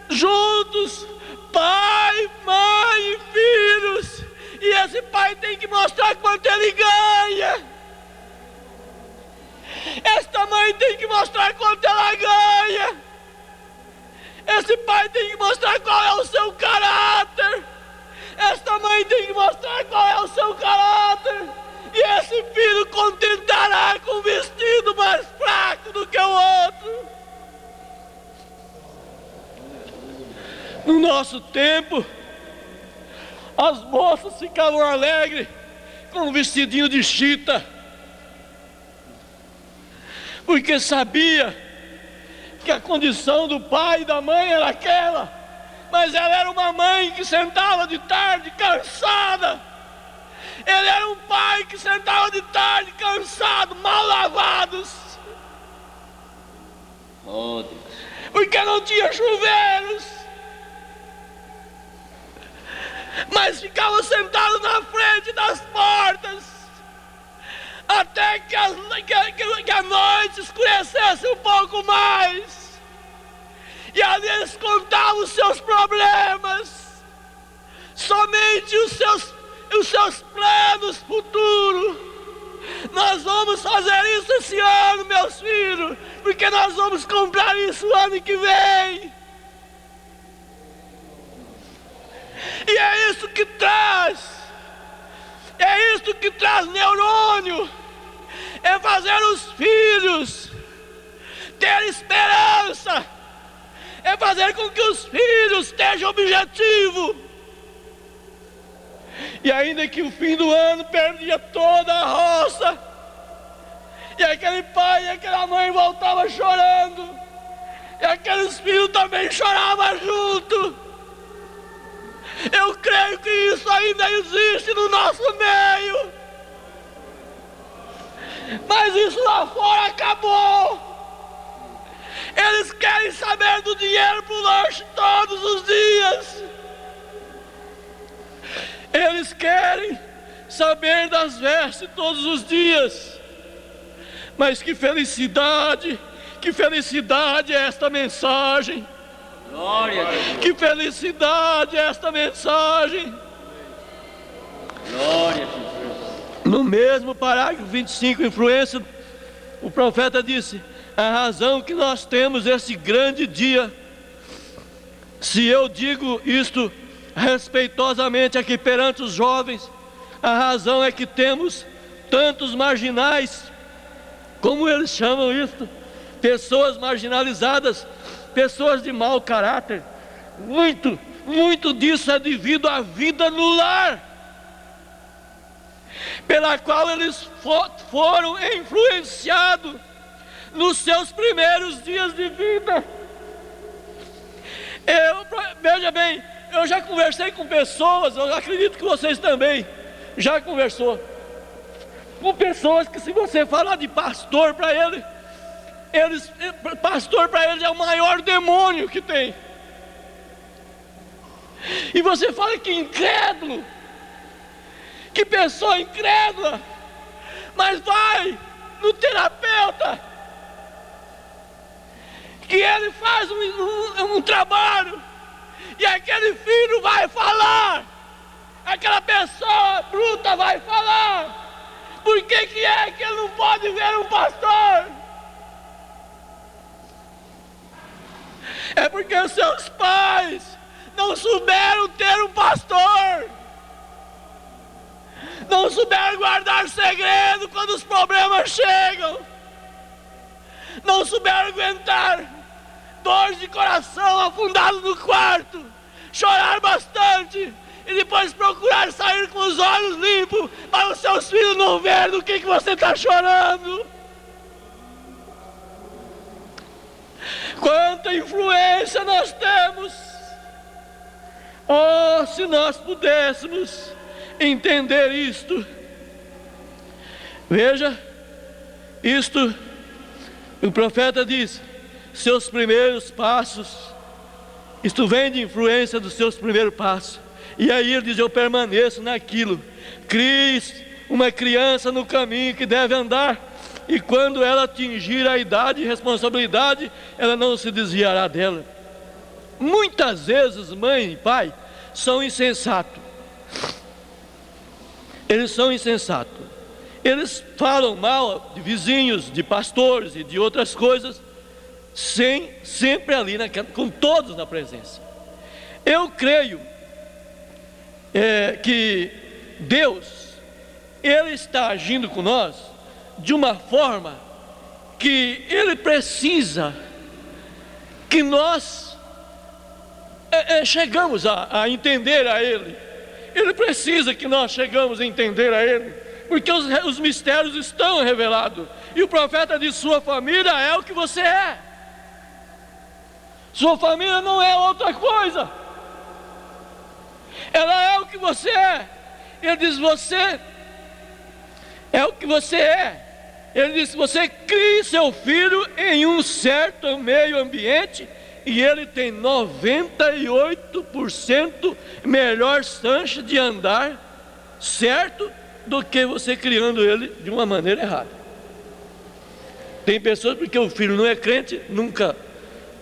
juntos, pai, mãe e filhos, e esse pai tem que mostrar quanto ele ganha. Esta mãe tem que mostrar quanto ela ganha. Esse pai tem que mostrar qual é o seu caráter. Esta mãe tem que mostrar qual é o seu caráter. E esse filho contentará com um vestido mais fraco do que o outro. No nosso tempo, as moças ficavam alegres com um vestidinho de chita, porque sabia que a condição do pai e da mãe era aquela, mas ela era uma mãe que sentava de tarde cansada, ele era um pai que sentava de tarde cansado, mal lavados, porque não tinha chuveiros, mas ficavam sentados na frente das portas, até que a noite escurecesse um pouco mais, e ali eles contavam os seus problemas, somente os seus planos futuros. Nós vamos fazer isso esse ano, meus filhos, porque nós vamos comprar isso o ano que vem. E é isso que traz neurônio, é fazer os filhos ter esperança, é fazer com que os filhos tenham objetivo. E ainda que o fim do ano perdia toda a roça, e aquele pai e aquela mãe voltavam chorando, e aqueles filhos também choravam junto. Eu creio que isso ainda existe no nosso meio, mas isso lá fora acabou. Eles querem saber do dinheiro pro lanche todos os dias. Eles querem saber das vestes todos os dias. Mas que felicidade é esta mensagem. Glória a Deus. Que felicidade é esta mensagem. Glória a Jesus. No mesmo parágrafo 25, Influência, o profeta disse: a razão que nós temos esse grande dia, se eu digo isto respeitosamente aqui perante os jovens, a razão é que temos tantos marginais, como eles chamam isto, pessoas marginalizadas, pessoas de mau caráter. Muito disso é devido à vida no lar, pela qual eles foram influenciados nos seus primeiros dias de vida. Veja bem, eu já conversei com pessoas, eu acredito que vocês também já conversou com pessoas que, se você falar de pastor para pastor para eles é o maior demônio que tem. E você fala que incrédulo, que pessoa incrédula, mas vai no terapeuta que ele faz um trabalho, e aquele filho vai falar, aquela pessoa bruta vai falar. Por que é que ele não pode ver um pastor? É porque os seus pais não souberam ter um pastor, não souberam guardar segredo quando os problemas chegam, não souberam aguentar dores de coração afundado no quarto, chorar bastante e depois procurar sair com os olhos limpos para os seus filhos não verem do que você está chorando. Quanta influência nós temos! Oh, se nós pudéssemos entender isto. Veja, isto, o profeta diz, seus primeiros passos, isto vem de influência dos seus primeiros passos. E aí ele diz, eu permaneço naquilo. Crie uma criança no caminho que deve andar, e quando ela atingir a idade e responsabilidade, ela não se desviará dela. Muitas vezes mãe e pai são insensatos. Eles são insensatos. Eles falam mal de vizinhos, de pastores e de outras coisas, sempre ali, com todos na presença. Eu creio que Deus, Ele está agindo com nós de uma forma que Ele precisa que nós chegamos a entender a Ele. Ele precisa que nós chegamos a entender a Ele, porque os mistérios estão revelados. E o profeta diz, sua família é o que você é. Sua família não é outra coisa, ela é o que você é. Ele diz, você é o que você é. Ele diz, você crie seu filho em um certo meio ambiente, e ele tem 98% melhor chance de andar certo do que você criando ele de uma maneira errada. Tem pessoas, porque o filho não é crente, nunca,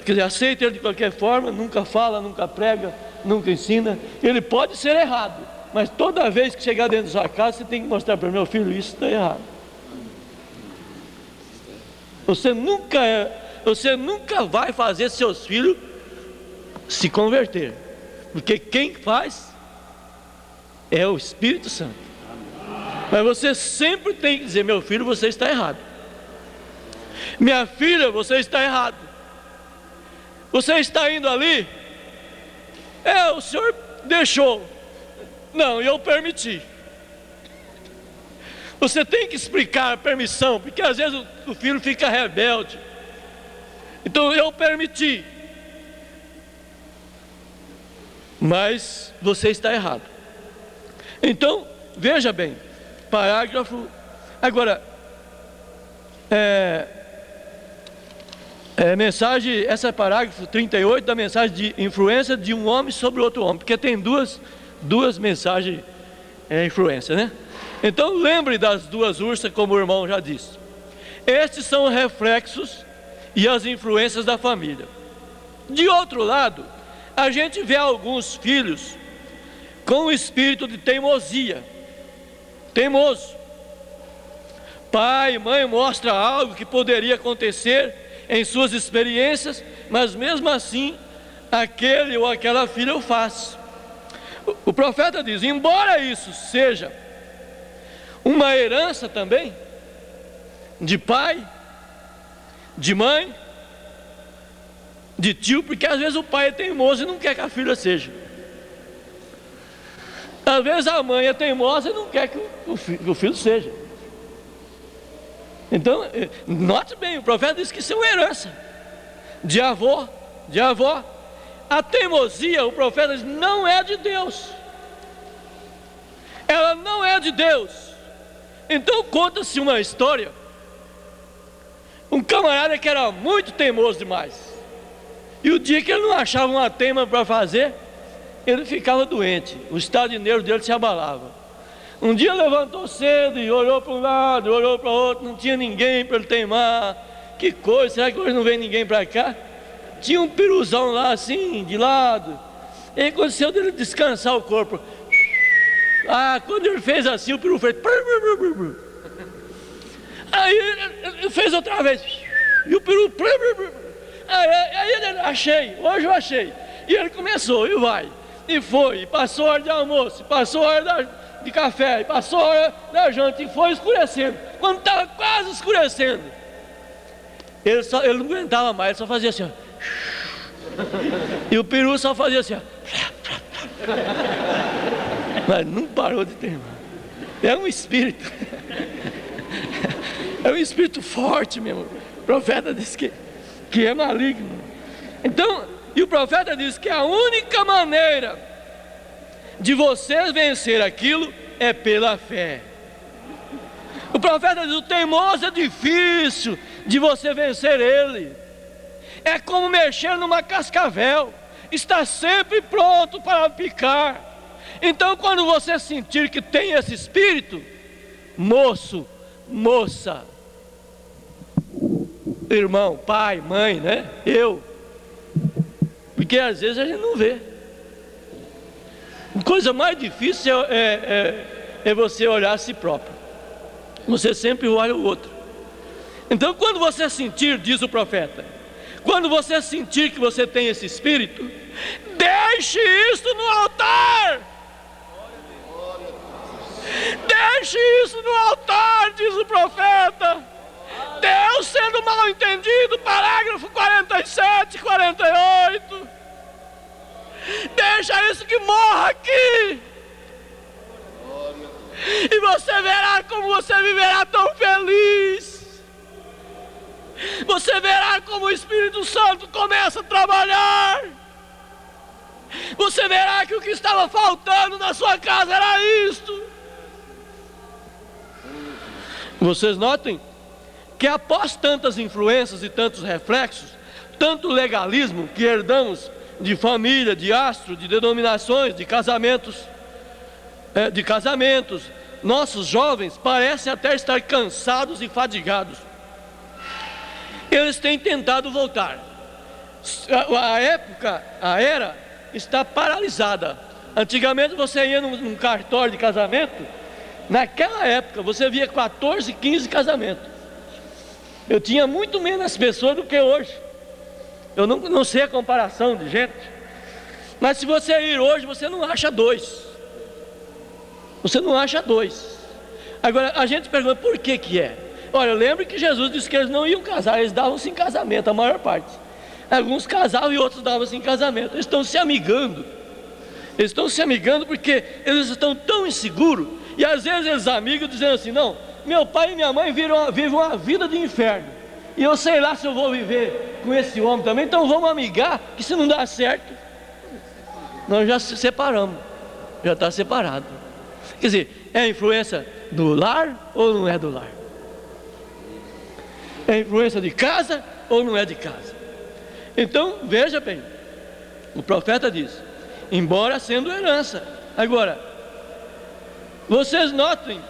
quer dizer, aceita ele de qualquer forma, nunca fala, nunca prega, nunca ensina. Ele pode ser errado, mas toda vez que chegar dentro da sua casa, você tem que mostrar para o meu filho, isso está errado. Você nunca vai fazer seus filhos se converter, porque quem faz é o Espírito Santo. Mas você sempre tem que dizer, meu filho, você está errado. Minha filha, você está errado. Você está indo ali, o senhor deixou. Não, eu permiti. Você tem que explicar a permissão, porque às vezes o filho fica rebelde. Então eu permiti, mas você está errado. Então, veja bem, parágrafo, agora, mensagem, essa é parágrafo 38 da mensagem de influência de um homem sobre outro homem, porque tem duas mensagens, influência, né? Então lembre das duas ursas, como o irmão já disse. Estes são os reflexos e as influências da família. De outro lado, a gente vê alguns filhos com o espírito de teimosia, teimoso. Pai e mãe mostram algo que poderia acontecer em suas experiências, mas mesmo assim, aquele ou aquela filha o faz. O profeta diz, embora isso seja uma herança também, de pai, de mãe, de tio, porque às vezes o pai é teimoso e não quer que a filha seja. Às vezes a mãe é teimosa e não quer que o filho seja. Então, note bem, o profeta diz que isso é uma herança de avó, de avó. A teimosia, o profeta diz, não é de Deus. Ela não é de Deus. Então conta-se uma história. Um camarada que era muito teimoso demais, e o dia que ele não achava uma teima para fazer, ele ficava doente, o estado de nervo dele se abalava. Um dia levantou cedo e olhou para um lado, olhou para o outro, não tinha ninguém para ele teimar. Que coisa, será que hoje não vem ninguém para cá? tinha um piruzão lá assim, de lado. E aconteceu dele descansar o corpo. Quando ele fez assim, o peru fez. Aí ele fez outra vez. E o peru. Aí ele, hoje eu achei. E ele começou, e vai. E foi, e passou a hora de almoço, passou a hora de café, e passou a hora da janta, e foi escurecendo. Quando estava quase escurecendo, ele não aguentava mais, ele só fazia assim, ó. E o peru só fazia assim, ó. Mas não parou de ter, irmão. É um espírito. É um espírito forte mesmo. O profeta diz que é maligno. Então, e o profeta diz que a única maneira de você vencer aquilo é pela fé. O profeta diz: o teimoso é difícil de você vencer ele. É como mexer numa cascavel, está sempre pronto para picar. Então, quando você sentir que tem esse espírito, moço, moça, irmão, pai, mãe, né? Porque às vezes a gente não vê. A coisa mais difícil é você olhar a si próprio. Você sempre olha o outro. Então, quando você sentir, diz o profeta, quando você sentir que você tem esse espírito, deixe isso no altar. Deixe isso no altar, diz o profeta. Deus sendo mal entendido, parágrafo 47, 48. Deixa isso que morra aqui. E você verá como você viverá tão feliz. Você verá como o Espírito Santo começa a trabalhar. Você verá que o que estava faltando na sua casa era isto. Vocês notem que após tantas influências e tantos reflexos, tanto legalismo que herdamos de família, de astro, de denominações, de casamentos, nossos jovens parecem até estar cansados e fadigados. Eles têm tentado voltar. A era está paralisada. Antigamente você ia num cartório de casamento, naquela época você via 14, 15 casamentos. Eu tinha muito menos pessoas do que hoje. Eu não sei a comparação de gente. Mas se você ir hoje, você não acha dois. Você não acha dois. Agora, a gente pergunta, por que é? Olha, eu lembro que Jesus disse que eles não iam casar, eles davam-se em casamento, a maior parte. Alguns casavam e outros davam-se em casamento. Eles estão se amigando. Eles estão se amigando porque eles estão tão inseguros. E às vezes eles amigam dizendo assim, não, meu pai e minha mãe vivem uma vida de inferno. E eu sei lá se eu vou viver com esse homem também. Então vamos amigar, que se não dá certo, nós já se separamos. Já está separado. Quer dizer, é a influência do lar ou não é do lar? É a influência de casa ou não é de casa? Então, veja bem, o profeta diz, embora sendo herança. Agora, vocês notem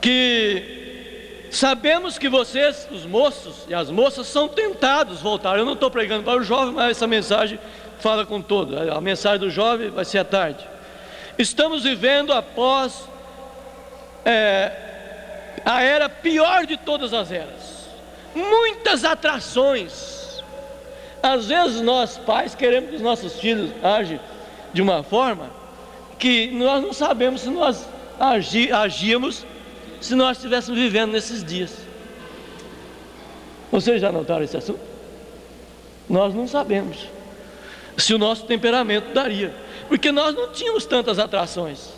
que sabemos que vocês, os moços e as moças, são tentados a voltar. Eu não estou pregando para o jovem, mas essa mensagem fala com todo. A mensagem do jovem vai ser à tarde. Estamos vivendo após a era pior de todas as eras. Muitas atrações. Às vezes nós pais queremos que os nossos filhos agem de uma forma que nós não sabemos se nós agíamos se nós estivéssemos vivendo nesses dias. Vocês já notaram esse assunto? Nós não sabemos se o nosso temperamento daria, porque nós não tínhamos tantas atrações.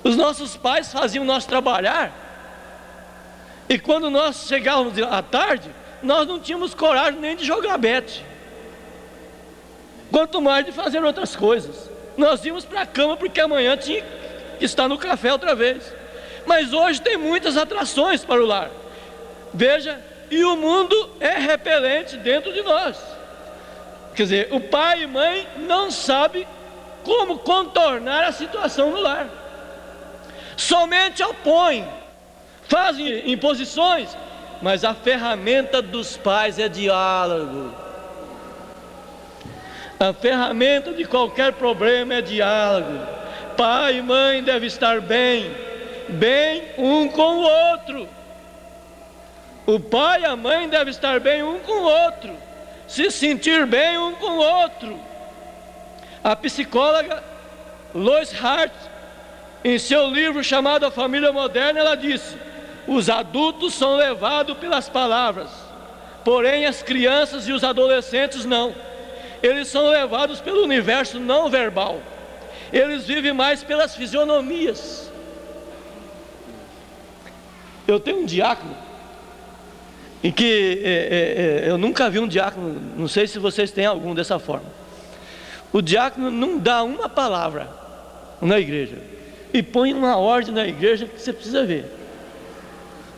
Os nossos pais faziam nós trabalhar, e quando nós chegávamos à tarde, nós não tínhamos coragem nem de jogar bete, quanto mais de fazer outras coisas. Nós íamos para a cama porque amanhã tinha que estar no café outra vez. Mas hoje tem muitas atrações para o lar. Veja, e o mundo é repelente dentro de nós. Quer dizer, o pai e mãe não sabem como contornar a situação no lar. Somente opõem, fazem imposições mas a ferramenta dos pais é diálogo. A ferramenta de qualquer problema é diálogo. Pai e mãe devem estar bem um com o outro. O pai e a mãe devem estar bem um com o outro, se sentir bem um com o outro. A psicóloga Lois Hart, em seu livro chamado A Família Moderna, ela disse: os adultos são levados pelas palavras, porém as crianças e os adolescentes não. Eles são levados pelo universo não verbal. Eles vivem mais pelas fisionomias. Eu tenho um diácono, em que eu nunca vi um diácono, não sei se vocês têm algum dessa forma. O diácono não dá uma palavra na igreja e põe uma ordem na igreja que você precisa ver.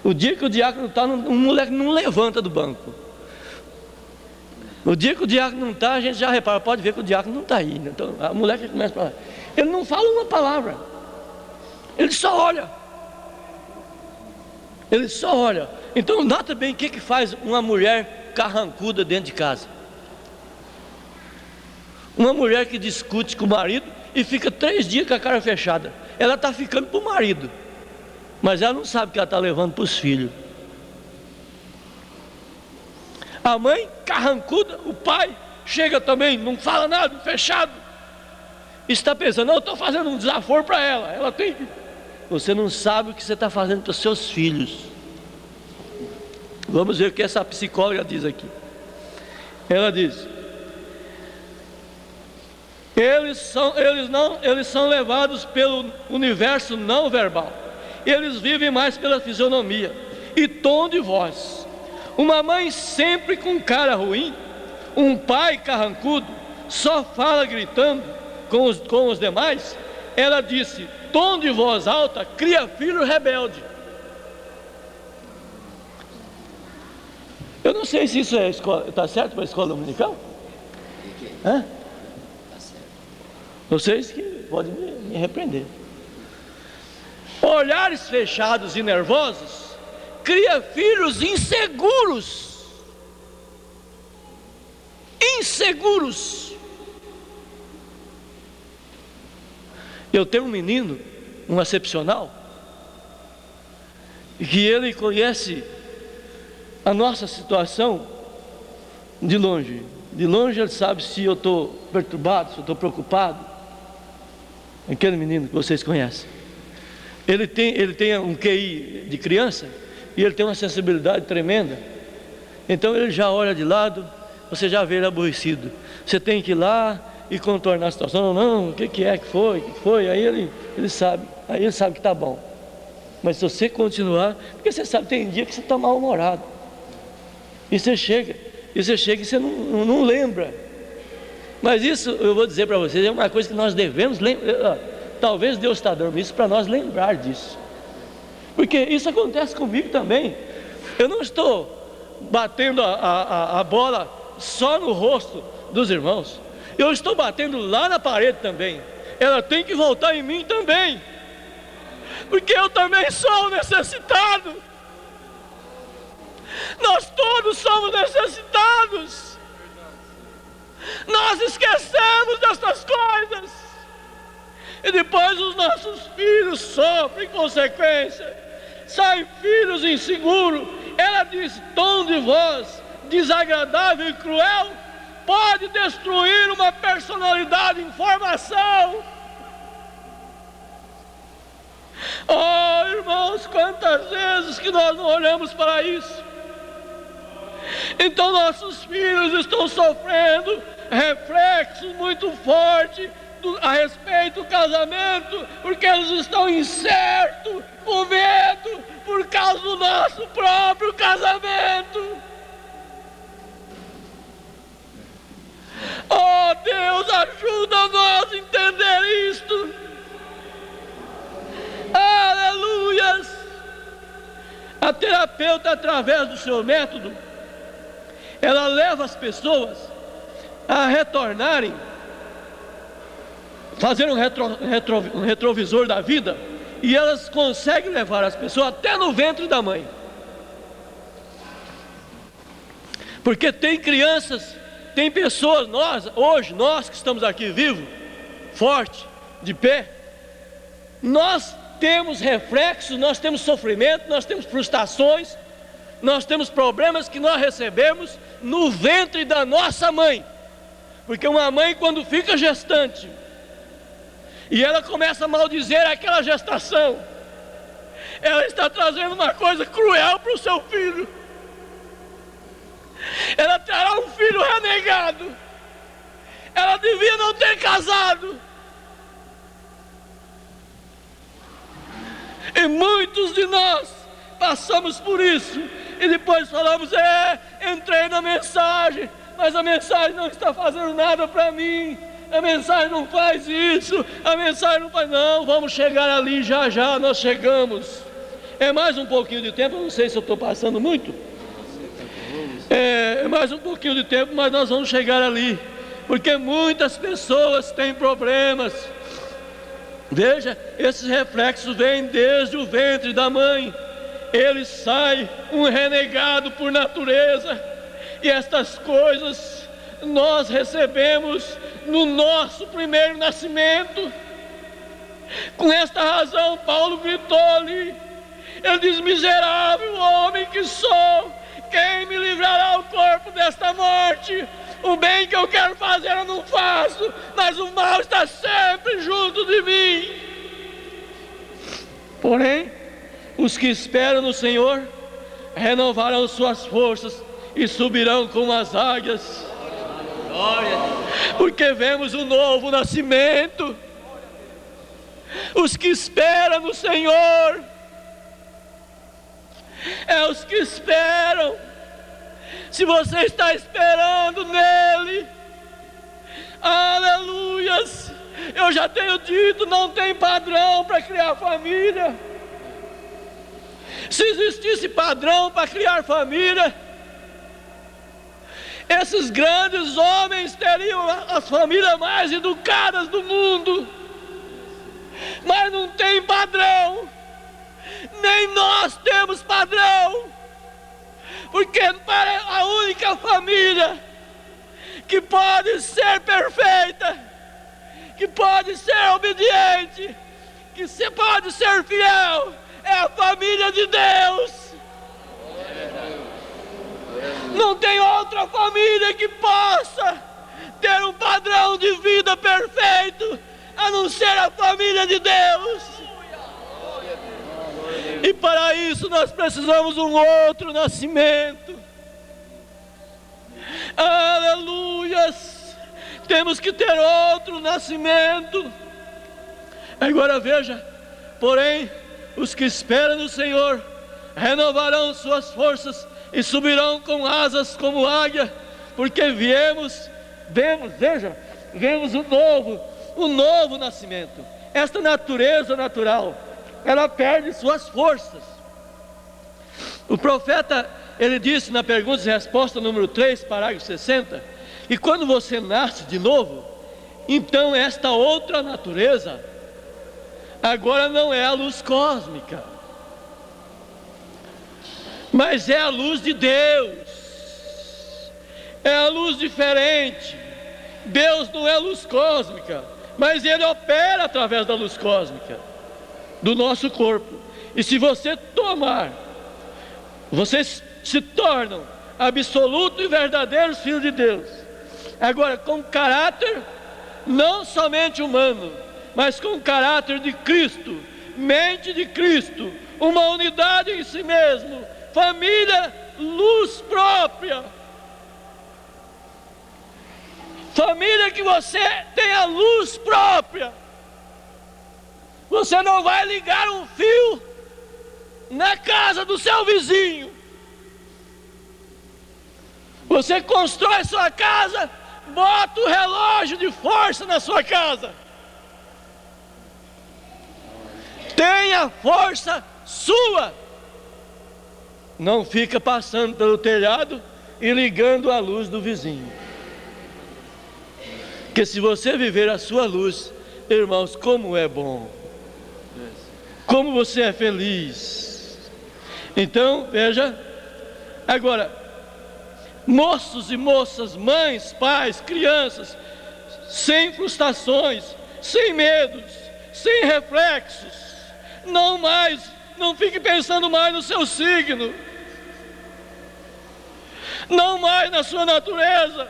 O dia que o diácono está, um moleque não levanta do banco. O dia que o diácono não está, a gente já repara, pode ver que o diácono não está aí. Então a moleque começa a falar. Ele não fala uma palavra, ele só olha. Ele só olha. Então nota bem o que faz uma mulher carrancuda dentro de casa. Uma mulher que discute com o marido e fica 3 dias com a cara fechada. Ela está ficando para o marido, mas ela não sabe que ela está levando para os filhos. A mãe carrancuda, o pai chega também, não fala nada, fechado. Está pensando, eu estou fazendo um desaforo para ela. Ela tem que... Você não sabe o que você está fazendo para os seus filhos. Vamos ver o que essa psicóloga diz aqui. Ela diz: eles são levados pelo universo não verbal. Eles vivem mais pela fisionomia e tom de voz. Uma mãe sempre com cara ruim, um pai carrancudo, só fala gritando com os demais. Ela disse: tom de voz alta cria filho rebelde. Eu não sei se isso está certo para a escola dominical? Hã? Vocês que podem me repreender. Olhares fechados e nervosos cria filhos inseguros. Inseguros. Eu tenho um menino, um excepcional, que ele conhece a nossa situação de longe. De longe ele sabe se eu estou perturbado, se eu estou preocupado. Aquele menino que vocês conhecem. Ele tem um QI de criança e ele tem uma sensibilidade tremenda. Então ele já olha de lado, você já vê ele aborrecido. Você tem que ir lá e contornar a situação. Não, o que é que foi? Aí ele sabe que está bom. Mas se você continuar, porque você sabe, tem dia que você está mal-humorado. E você chega e você não lembra. Mas isso, eu vou dizer para vocês, é uma coisa que nós devemos lembrar. Talvez Deus está dando isso para nós lembrar disso. Porque isso acontece comigo também. Eu não estou batendo a bola só no rosto dos irmãos. Eu estou batendo lá na parede também. Ela tem que voltar em mim também. Porque eu também sou necessitado. Nós todos somos necessitados. Nós esquecemos dessas coisas. E depois os nossos filhos sofrem consequência. Saem filhos inseguros. Ela diz: tom de voz desagradável e cruel pode destruir uma personalidade em formação. Oh, irmãos, quantas vezes que nós não olhamos para isso. Então nossos filhos estão sofrendo reflexos muito fortes a respeito do casamento, porque eles estão incertos, com medo, por causa do nosso próprio casamento. Oh Deus, ajuda nós a entender isto. Aleluias. A terapeuta, através do seu método, ela leva as pessoas a retornarem, fazer um retrovisor da vida, e elas conseguem levar as pessoas até no ventre da mãe. Porque tem crianças, tem pessoas, nós que estamos aqui vivos, forte, de pé, nós temos reflexos, nós temos sofrimento, nós temos frustrações, nós temos problemas que nós recebemos no ventre da nossa mãe. Porque uma mãe, quando fica gestante e ela começa a maldizer aquela gestação, ela está trazendo uma coisa cruel para o seu filho. Ela terá um filho renegado. Ela devia não ter casado. E muitos de nós passamos por isso. E depois falamos, entrei na mensagem, mas a mensagem não está fazendo nada para mim. A mensagem não faz isso, a mensagem não faz... Não, vamos chegar ali, já já nós chegamos. É mais um pouquinho de tempo, eu não sei se eu estou passando muito. É mais um pouquinho de tempo, mas nós vamos chegar ali. Porque muitas pessoas têm problemas. Veja, esses reflexos vêm desde o ventre da mãe. Ele sai um renegado por natureza. E estas coisas nós recebemos no nosso primeiro nascimento. Com esta razão Paulo gritou ali. Ele diz, miserável homem que sou, quem me livrará o corpo desta morte? O bem que eu quero fazer eu não faço, mas o mal está sempre junto de mim. Porém, os que esperam no Senhor renovarão suas forças e subirão como as águias. Porque vemos um novo nascimento. Os que esperam no Senhor, os que esperam. Se você está esperando nele, aleluias, eu já tenho dito, não tem padrão para criar família. Se existisse padrão para criar família, esses grandes homens teriam as famílias mais educadas do mundo. Mas não tem padrão, nem nós temos padrão. Porque para a única família que pode ser perfeita, que pode ser obediente, que pode ser fiel, é a família de Deus. Não tem outra família que possa ter um padrão de vida perfeito, a não ser a família de Deus. E para isso nós precisamos de um outro nascimento. Aleluias! Temos que ter outro nascimento. Agora veja, porém, os que esperam no Senhor renovarão suas forças e subirão com asas como águia, porque vemos um novo nascimento. Esta natureza natural, ela perde suas forças. O profeta, ele disse na pergunta e resposta número 3, parágrafo 60, e quando você nasce de novo, então esta outra natureza agora não é a luz cósmica, mas é a luz de Deus. É a luz diferente. Deus não é luz cósmica, mas Ele opera através da luz cósmica do nosso corpo. E se você tomar, vocês se tornam absolutos e verdadeiros filhos de Deus. Agora, com caráter não somente humano, mas com caráter de Cristo, mente de Cristo, uma unidade em si mesmo, família, luz própria. Família que você tem a luz própria. Você não vai ligar um fio na casa do seu vizinho. Você constrói sua casa, bota o relógio de força na sua casa. Tenha força sua. Não fica passando pelo telhado e ligando a luz do vizinho. Porque se você viver a sua luz, irmãos, como é bom. Como você é feliz. Então, veja, agora, moços e moças, mães, pais, crianças, sem frustrações, sem medos, sem reflexos. Não fique pensando mais no seu signo, não mais na sua natureza,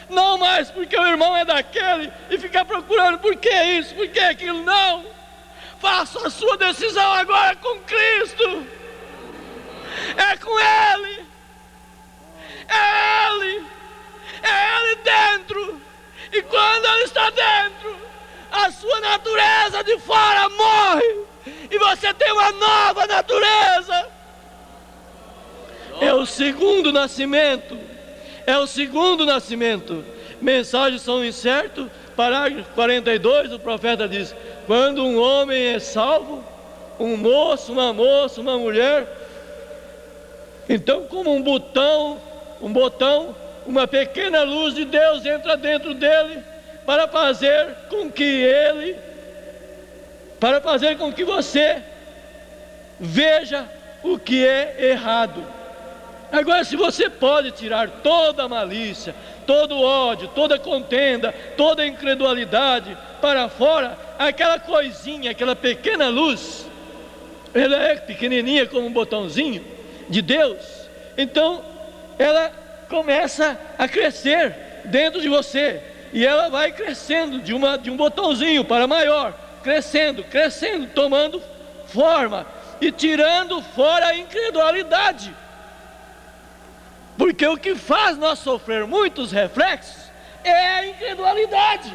não mais porque o irmão é daquele e ficar procurando por que isso, por que aquilo. Não, faça a sua decisão agora com Cristo, é com Ele, é Ele dentro, e quando Ele está dentro, a sua natureza de fora morre, e você tem uma nova natureza. É o segundo nascimento, é o segundo nascimento. Mensagem São Incerto, parágrafo 42, o profeta diz: quando um homem é salvo, um moço, uma moça, uma mulher, então como um botão, uma pequena luz de Deus entra dentro dele para fazer com que você veja o que é errado. Agora, se você pode tirar toda a malícia, todo o ódio, toda a contenda, toda a incredulidade para fora, aquela coisinha, aquela pequena luz, ela é pequenininha como um botãozinho de Deus, então ela começa a crescer dentro de você, e ela vai crescendo de um botãozinho para maior, crescendo, tomando forma e tirando fora a incredulidade. Porque o que faz nós sofrer muitos reflexos é a incredulidade.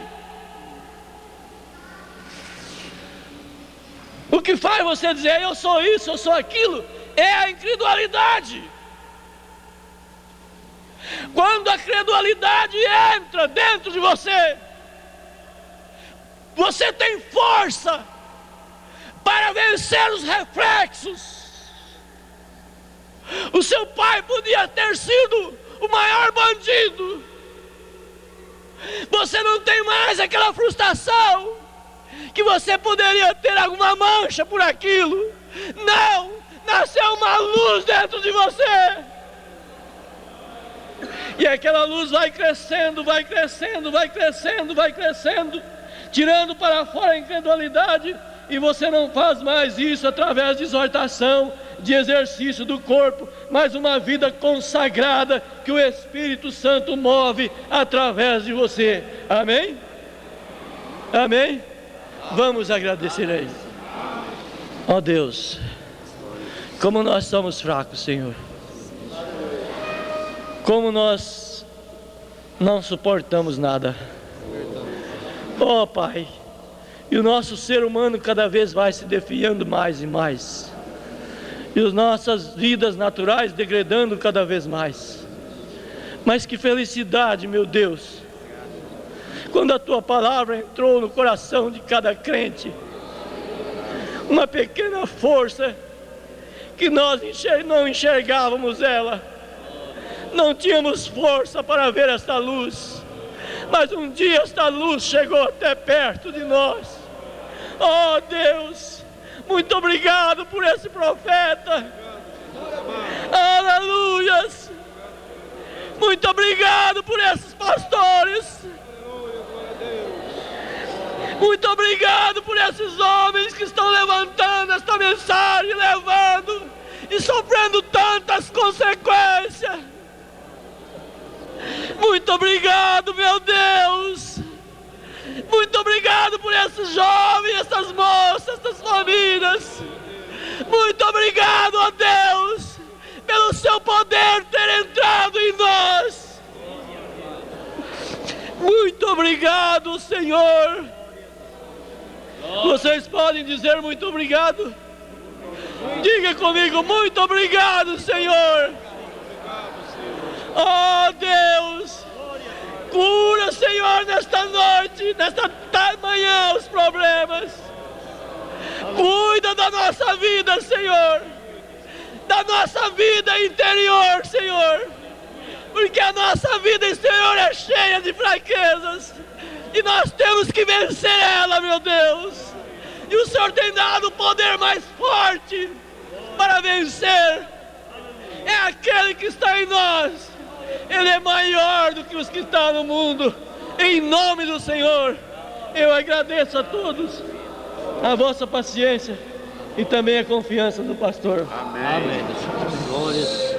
O que faz você dizer eu sou isso, eu sou aquilo, é a incredulidade. Quando a credulidade entra dentro de você, você tem força para vencer os reflexos. O seu pai podia ter sido o maior bandido, você não tem mais aquela frustração que você poderia ter alguma mancha por aquilo. Não, nasceu uma luz dentro de você, e aquela luz vai crescendo, tirando para fora a incredulidade. E você não faz mais isso através de exortação, de exercício do corpo, mas uma vida consagrada que o Espírito Santo move através de você. Amém? Amém? Vamos agradecer a Ele. Ó Deus, como nós somos fracos, Senhor, como nós não suportamos nada. Ó Pai, e o nosso ser humano cada vez vai se definhando mais e mais, e as nossas vidas naturais degradando cada vez mais. Mas que felicidade, meu Deus, quando a Tua palavra entrou no coração de cada crente, uma pequena força que nós não enxergávamos ela, não tínhamos força para ver esta luz, mas um dia esta luz chegou até perto de nós. Oh Deus, muito obrigado por esse profeta. Aleluias. Muito obrigado por esses pastores. Muito obrigado por esses homens que estão levantando esta mensagem, levando e sofrendo tantas consequências. Muito obrigado, meu Deus. Muito obrigado por esses jovens, essas moças, essas famílias. Muito obrigado, ó Deus, pelo seu poder ter entrado em nós. Muito obrigado, Senhor. Vocês podem dizer muito obrigado? Diga comigo, muito obrigado, Senhor. Oh Deus, cura, Senhor, nesta noite, nesta manhã, os problemas. Cuida da nossa vida, Senhor, da nossa vida interior, Senhor, porque a nossa vida exterior é cheia de fraquezas, e nós temos que vencer ela, meu Deus. E o Senhor tem dado o poder mais forte para vencer. é aquele que está em nós. Ele é maior do que os que estão no mundo. Em nome do Senhor, eu agradeço a todos a vossa paciência e também a confiança do pastor. Amém. Glórias.